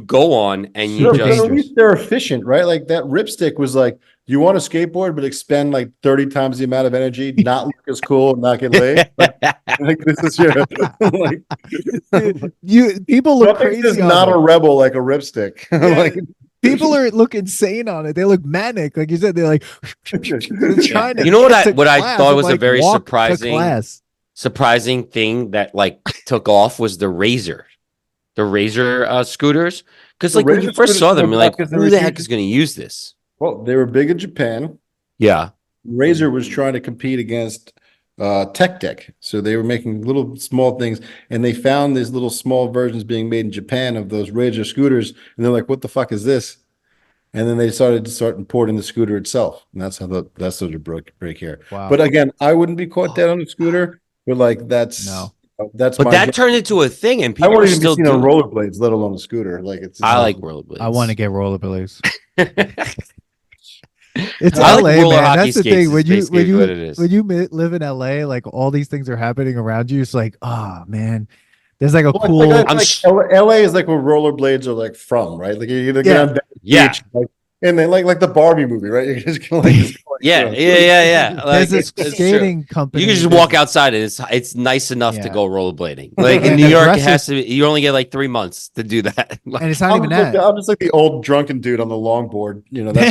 go on and you just. At least they're efficient, right? Like that ripstick was like, you want to skateboard, but expend like 30 times the amount of energy, not look as cool, not get laid. Like this is your like people look crazy. Is not a rebel like a ripstick. Like people look insane on it. They look manic, like you said. They're like trying to. You know what I thought was a very surprising thing that like took off was the Razor scooters. Because like when you first saw them, you're like, who the heck is going to use this? Well, they were big in Japan. Yeah. Razor was trying to compete against Tech Deck. So they were making little small things, and they found these little small versions being made in Japan of those Razor scooters, and they're like, what the fuck is this? And then they started importing the scooter itself. And that's how the break here. Wow. But again, I wouldn't be caught dead on a scooter, but like that's that turned into a thing, and people I won't even still be seen on rollerblades, let alone a scooter. Like I like rollerblades. I want to get rollerblades. It's LA, man. That's the thing. When you live in LA, like all these things are happening around you. It's like, oh man, there's like a cool. LA is like where rollerblades are like from, right? Like you get on the beach, like, and then like the Barbie movie, right? You're just gonna yeah. Like, there's a skating company. You can just walk outside and it's nice enough to go rollerblading. Like in New York, it has to be, you only get like 3 months to do that. And it's not even that. I'm just like the old drunken dude on the longboard.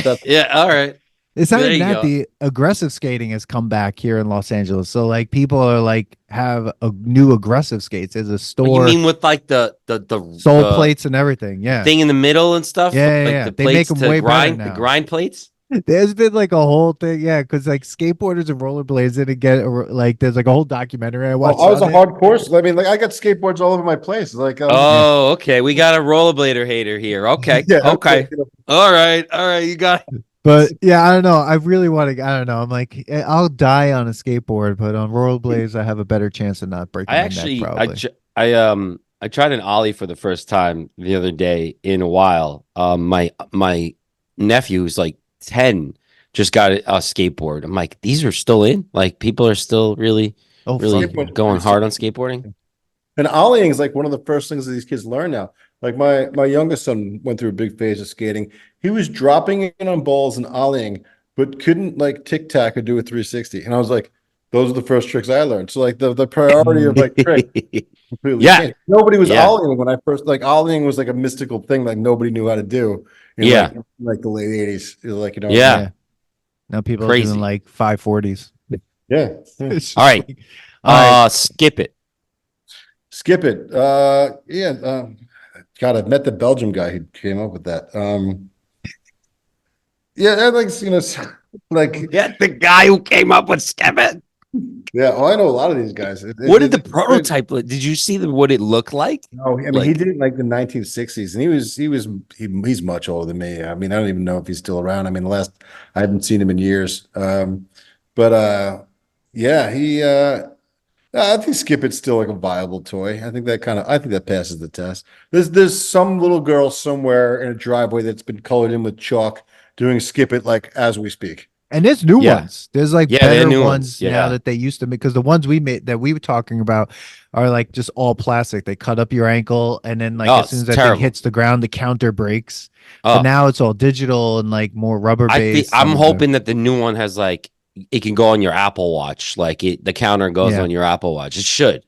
That's yeah. All right. It's not There even you that. go. The aggressive skating has come back here in Los Angeles. So like people are like have a new aggressive skates. There's a What you store, mean with like sole plates and everything. the Yeah. thing in the middle and stuff, Yeah, yeah, like yeah. the They make plates them to way better grind, the now. grind plates? There's been like a whole thing, yeah, because like skateboarders and rollerblades didn't get like there's like a whole documentary I Oh, watched I was on a it. hardcore. I mean, like I got skateboards all over my place. Like, Yeah. Oh, okay. We got a rollerblader hater here. Okay. yeah, okay. Okay. All right. All right. You got But yeah, I don't know. I really want to. I don't know. I'm like, I'll die on a skateboard, but on rollerblades, I have a better chance of not I breaking my neck, actually probably. I tried an ollie for the first time the other day in a while. My nephew who's like 10 just got a skateboard. I'm like, these are still in? Like people are still really Oh, really fuck yeah. Skateboards are going pretty hard on serious. skateboarding? And ollieing is like one of the first things that these kids learn now. Like my youngest son went through a big phase of skating. He was dropping in on balls and ollieing, but couldn't like tic tac or do a 360. And I was like, those are the first tricks I learned. So like the priority of like trick completely Yeah. changed. Nobody was Yeah. ollieing when I first like ollieing was like a mystical thing like nobody knew how to do in Yeah. like the late 80s. It was like, Yeah. Yeah. Now people are doing Crazy. like 540s. yeah. It's All just right. like, all right. Skip it. Skip it. Yeah. God, I've met the Belgium guy who came up with that. Yeah, I like like Yeah, the guy who came up with skip it. yeah. Oh, I know a lot of these guys. What did the prototype look? Did you see what it looked like? No, I mean he Like, did it in like the 1960s, and he's much older than me. I mean, I don't even know if he's still around. I mean, I haven't seen him in years. But yeah, I think Skip It's still like a viable toy. I think that passes the test. There's some little girl somewhere in a driveway that's been colored in with chalk doing Skip It like as we speak. And there's new yeah. ones. There's like Yeah, they're better new ones ones. now Yeah. that they used to make because the ones we made that we were talking about are like just all plastic. They cut up your ankle and then like Oh, as soon it's as that thing terrible. hits the ground, the counter breaks. But Oh, now it's all digital and like more rubber based. I'm Some of the hoping that the new one has like it can go on your Apple Watch. Like the counter goes yeah. on your Apple Watch. It should.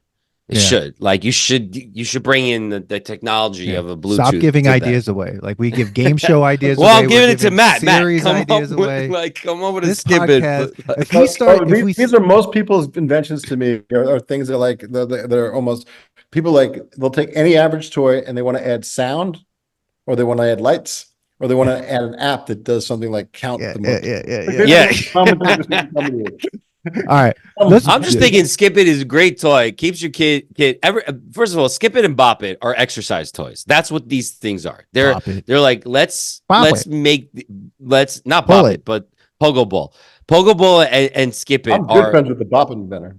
It Yeah. should. Like you should bring in the technology Yeah. of a Bluetooth. Stop giving to that. ideas away. Like we give game show ideas Well, away. I'm We're giving it to giving Matt. Matt, series come ideas up with away. come up with a This skip it. podcast, if we start, if we These are most people's inventions to me are things that like they're almost people like they'll take any average toy and they want to add sound or they want to add lights or they want to add an app that does something like count yeah, the yeah, most. yeah, yeah, Like, yeah. they're Yeah. the most common things that people come to you. All right. I'm just thinking Skip It is a great toy. Keeps your kid first of all, Skip It and Bop It are exercise toys. That's what these things are. They're like let's Bop let's it. let's not Pull Bop it. It, but Pogo Ball. Pogo Ball and Skip It I'm good are friends with the Bop inventor.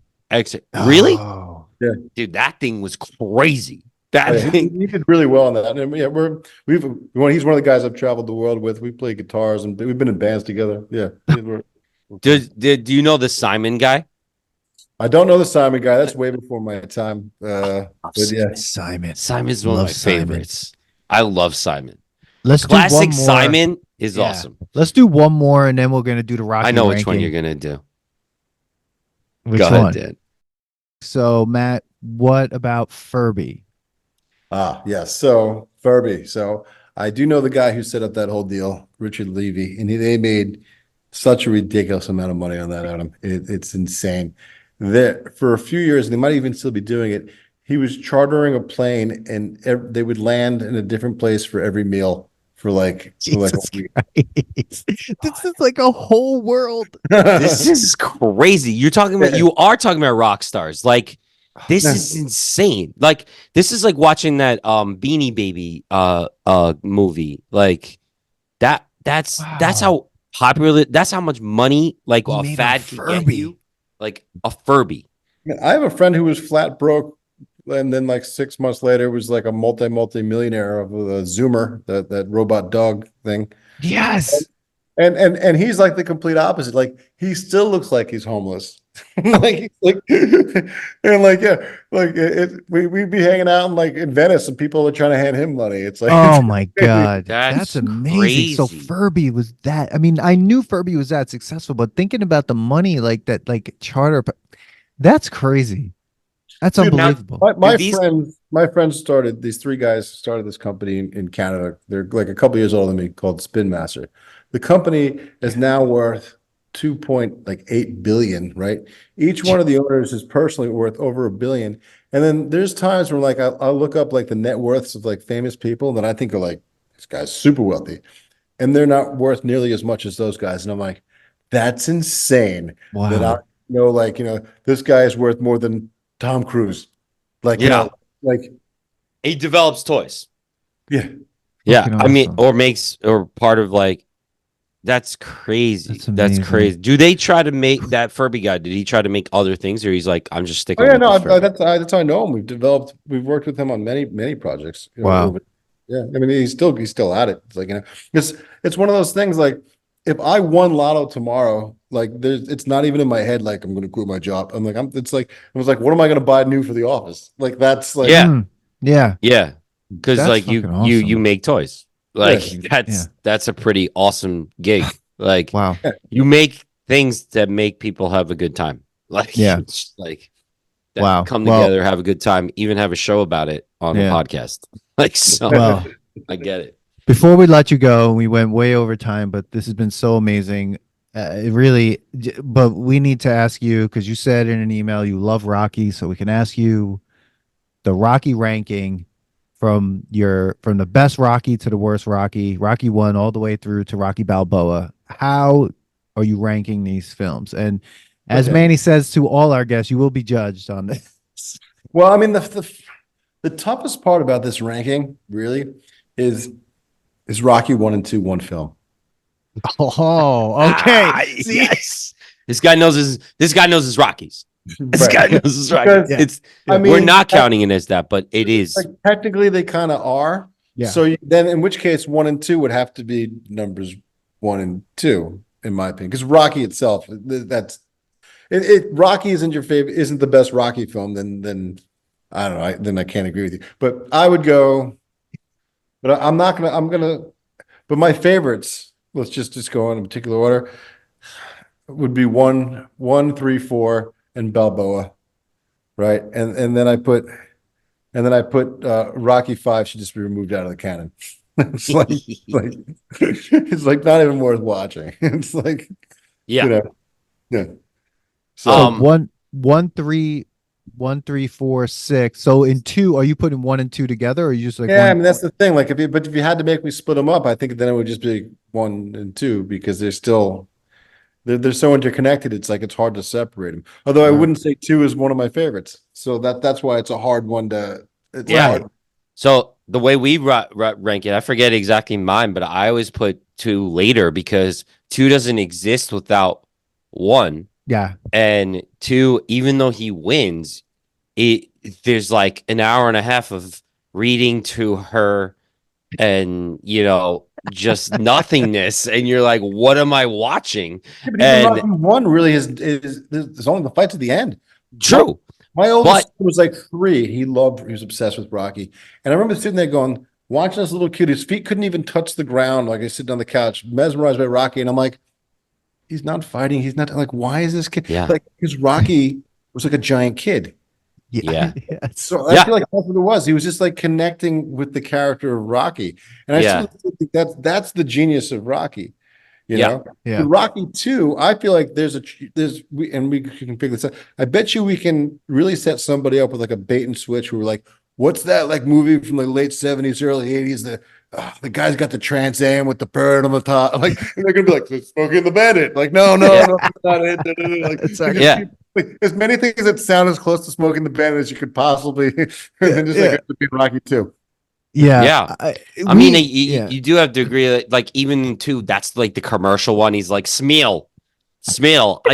really? Oh. Yeah. Dude, that thing was crazy. That Oh, yeah, thing. he did really well on that. And yeah, he's one of the guys I've traveled the world with. We play guitars and we've been in bands together. Yeah. Do you know the Simon guy? I don't know the Simon guy. That's way before my time. But yeah. Simon. Simon's one of Love my Simon. favorites. I love Simon. Let's do Classic one more. Simon is Yeah. awesome. Let's do one more, and then we're gonna do the Rocky. I know which ranking. one you're gonna do. Which Go one? ahead, Dan. So, Matt, what about Furby? Yes. So Furby. So I do know the guy who set up that whole deal, Richard Levy, and they made such a ridiculous amount of money on that, Adam. It's insane. There for a few years, and they might even still be doing it. He was chartering a plane, and they would land in a different place for every meal for like a Jesus week. Christ. This is like a whole world. This is crazy. You are talking about rock stars. Like this is insane. Like this is like watching that Beanie Baby movie. Like that's how popular that's how much money like He a made fad a can get Furby. you. Like a Furby. I have a friend who was flat broke, and then like 6 months later was like a multi-millionaire of a Zoomer, that robot dog thing. Yes. And he's like the complete opposite. Like he still looks like he's homeless. like and like yeah, like we'd be hanging out in Venice and people are trying to hand him money. It's like Oh my God. That's That's amazing. So crazy. Furby was that. I mean, I knew Furby was that successful, but thinking about the money like that, like charter, that's crazy. That's Dude, unbelievable. my friends these three guys started this company in Canada. They're like a couple years older than me called Spin Master. The company is now worth 2.8 billion, right? Each one of the owners is personally worth over $1 billion. And then there's times where like I'll look up like the net worths of like famous people that I think are like, this guy's super wealthy, and they're not worth nearly as much as those guys. And I'm like, that's insane. That I Wow. like, this guy is worth more than Tom Cruise. Like, Yeah. like, He develops toys. yeah. Yeah. Fucking I mean, awesome. or part of like, that's crazy. That's That's amazing. crazy. Do they try to make that Furby guy? Did he try to make other things, or he's like, I'm just Oh sticking yeah, with no, this Furby? that's how I know him. We've worked with him on many projects. Wow. Yeah. I mean, he's still at it. It's like, it's one of those things like, if I won lotto tomorrow, like it's not even in my head, like I'm going to quit my job. I'm like, I was like, what am I going to buy new for the office? Like, that's like, Yeah. Yeah. Yeah. Because That's like fucking you awesome. make toys. yeah, Like that's a pretty awesome gig. Like Wow. yeah, you make things that make people have a good time. Like Yeah. it's like that Wow. come Well, together, have a good time, even have a show about it on the yeah. podcast. Like so Well, I get it. before we let you go, we went way over time, but this has been so amazing. It really, but we need to ask you because you said in an email you love Rocky, so we can ask you the Rocky ranking from the best Rocky to the worst Rocky, Rocky 1 all the way through to Rocky Balboa. How are you ranking these films? And as okay. Manny says to all our guests, you will be judged on this. Well, I mean, the toughest part about this ranking really is Rocky 1 and 2 one film. Oh, okay. See, Yes. This guy knows his Rockies. This Right. guy knows his Rockies. Because, yeah, It's I we're mean, not counting it as that, but it is. like technically they kind of are. yeah, So then in which case 1 and 2 would have to be numbers 1 and 2, in my opinion. Because Rocky itself, that's Rocky isn't the best Rocky film, then I don't know, then I can't agree with you. But I would go, but I'm not gonna, but my favorites, let's just go in a particular order, would be 1, 1, 3, 4, and Balboa, right? And then I put Rocky 5 should just be removed out of the canon. It's it's like not even worth watching. It's like, Yeah. yeah. so So Um, one, three, 1, 3, 4, 6. So in two, are you putting 1 and 2 together, or are you just like yeah, I one? mean that's the thing. Like if you had to make me split them up, I think then it would just be 1 and 2 because they're so interconnected. It's like it's hard to separate them. Although I wouldn't say 2 is one of my favorites. So that's why it's a hard one to. It's yeah. hard. So the way we rank it, I forget exactly mine, but I always put 2 later because 2 doesn't exist without 1. Yeah, And 2, even though he wins, it there's like an hour and a half of reading to her and just nothingness. And you're like, what am I watching? Yeah, but even And Rocky 1 really is there's only the fights at the end. true. My oldest But son was like 3. He was obsessed with Rocky. And I remember sitting there going, watching this little kid, his feet couldn't even touch the ground. Like I sitting on the couch, mesmerized by Rocky. And I'm like, he's not fighting. He's not like, why is this kid yeah, like his Rocky was like a giant kid. yeah, yeah, yes. So I yeah, feel like that's what it was. He was just like connecting with the character of Rocky. And I yeah, still think that's the genius of Rocky. You yeah. know, Yeah. with Rocky 2, I feel like we can figure this out. I bet you we can really set somebody up with like a bait and switch where we're like, what's that like movie from the late 70s, early 80s? The guy's got the Trans Am with the bird on the top. Like, and they're gonna be like, Smokey and the Bandit. Like, no, Yeah. that's not it. Like, It's like, like, Yeah. like, as many things that sound as close to Smoking the Bandit as you could possibly, and then just like yeah, it would be Rocky 2. yeah. Yeah. I mean, you, yeah. you do have to agree that, like, even in 2, that's like the commercial one. He's like, Smeal, I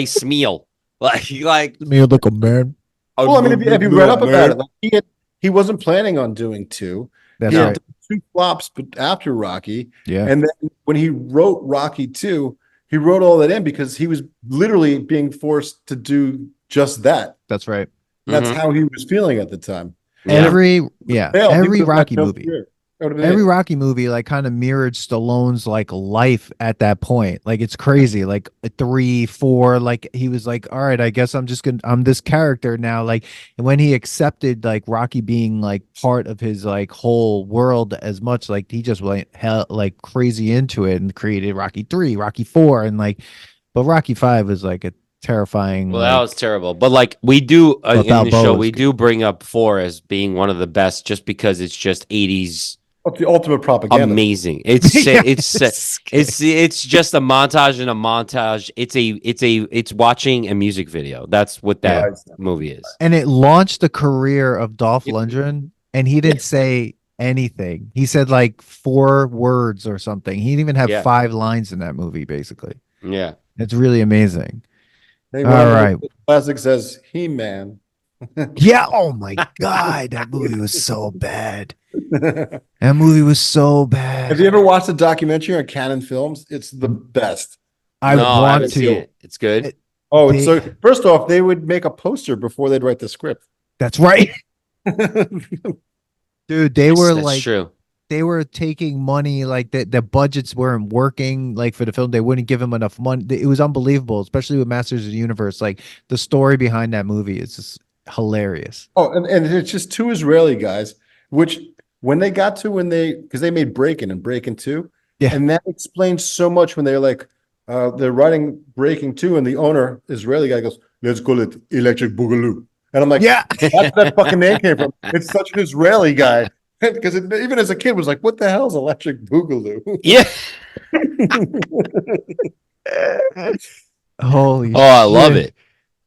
Smeal. Like, Me look a man. Well, I mean, if you read up about it, like he wasn't planning on doing 2. That's He had right. done 2 flops, but after Rocky, Yeah, and then when he wrote Rocky 2, he wrote all that in because he was literally being forced to do just that. that's right. That's Mhm. how he was feeling at the time. Yeah. Every Failed. He every would've had Rocky no movie. career. Every Rocky movie like kind of mirrored Stallone's like life at that point. Like it's crazy. Like 3, 4, like he was like, all right, I guess I'm this character now. Like, and when he accepted like Rocky being like part of his like whole world as much, like he just went hell like crazy into it and created Rocky 3, Rocky 4, and like, but Rocky 5 was like a terrifying. Well, like, that was terrible. But like we do in the Balboa show, was we good. do bring up 4 as being one of the best, just because it's just 80s What's the ultimate propaganda? amazing. It's Yeah, it's just a montage and a montage. It's watching a music video. That's what that movie is. And it launched the career of Dolph Yep. Lundgren, and he didn't say anything. He said like 4 words or something. He didn't even have Yeah. 5 lines in that movie, basically. Yeah. It's really amazing. Hey, All right. the classic says He-Man. Yeah. Oh my God. That movie was so bad. That movie was so bad. Have you ever watched the documentary on Canon Films? It's the best. I No, I want haven't seen to. it. It's good. Oh, it's so first off, they would make a poster before they'd write the script. That's right. Dude, they were That's like true. they were taking money, like the budgets weren't working like for the film. They wouldn't give him enough money. It was unbelievable, especially with Masters of the Universe. Like the story behind that movie is just hilarious. Oh, and it's just 2 Israeli guys, which when because they made Breaking and Breaking 2, Yeah. and that explains so much when they're like they're writing Breaking 2, and the owner, Israeli guy, goes, "Let's call it Electric Boogaloo." And I'm like, Yeah. that's where that fucking name came from. It's such an Israeli guy. Because even as a kid was like, what the hell is Electric Boogaloo? Yeah. Holy Oh, I love shit. it.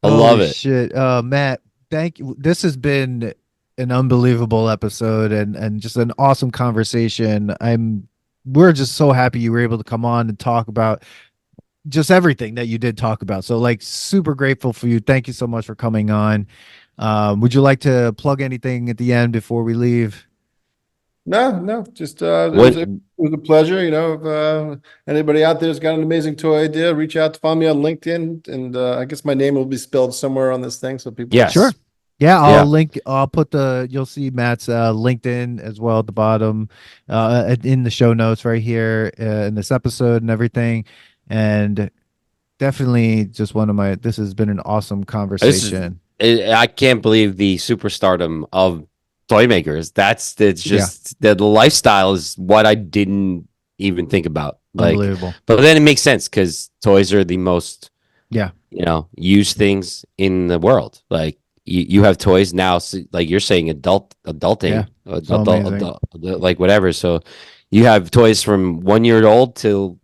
I love Holy it. shit. Matt, thank you. This has been an unbelievable episode and just an awesome conversation. We're just so happy you were able to come on and talk about just everything that you did talk about. So like super grateful for you. Thank you so much for coming on. Would you like to plug anything at the end before we leave? No, just it What- was a pleasure. If anybody out there's got an amazing toy idea, reach out to find me on LinkedIn, and I guess my name will be spelled somewhere on this thing, so people. Yes. Sure. Yeah, Yeah. I'll put you'll see Matt's LinkedIn as well at the bottom, in the show notes right here in this episode and everything. And definitely just this has been an awesome conversation. I can't believe the superstardom of toy makers. It's just the lifestyle is what I didn't even think about. Like, Unbelievable. but then it makes sense because toys are the most, Yeah. used things in the world. Like you have toys now, so, like you're saying, adulting, so amazing. like whatever. So you have toys from 1 year old till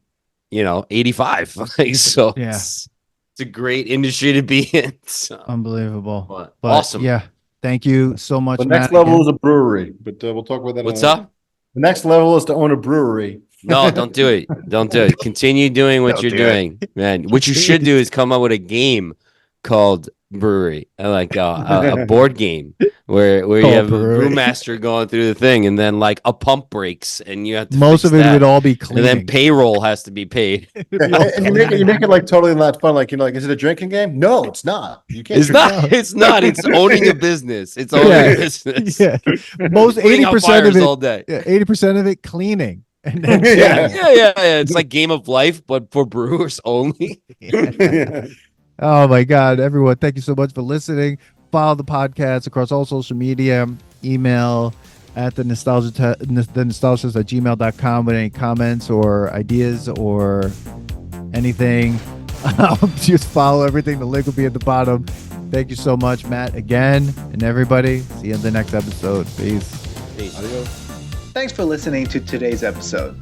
85. Like so, Yeah. it's a great industry to be in. So. Unbelievable. But But awesome. yeah, thank you so much. The Matt, next level again. is a brewery, but we'll talk about that. What's up? The next level is to own a brewery. No, don't do it. Don't do it. Continue doing what Don't you're do doing, man. What you should do is come up with a game called Brewery, like a board game where you have a Brewery. brewmaster going through the thing, and then like a pump breaks, and you have to Most fix of it that. would all be and cleaning. then payroll has to be paid. And you make it like totally not fun. Like is it a drinking game? No, it's not. You can't. It's drink- not. It's not. It's owning a business. It's owning a business. Yeah. Most Putting out 80% of fires it all day. Yeah, 80% of it cleaning. And then Yeah. Yeah. It's like Game of Life, but for brewers only. Yeah. Oh my God, everyone, thank you so much for listening. Follow the podcast across all social media, email at the nostalgist at gmail.com with any comments or ideas or anything. Just follow everything. The link will be at the bottom. Thank you so much, Matt, again, and everybody. See you in the next episode. Peace. Thanks for listening to today's episode.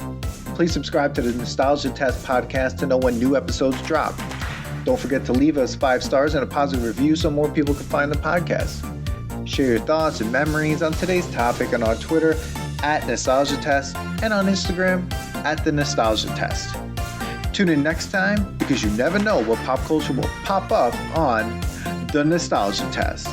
Please subscribe to the Nostalgia Test podcast to know when new episodes drop. Don't forget to leave us 5 stars and a positive review so more people can find the podcast. Share your thoughts and memories on today's topic on our Twitter at Nostalgia Test and on Instagram at The Nostalgia Test. Tune in next time because you never know what pop culture will pop up on The Nostalgia Test.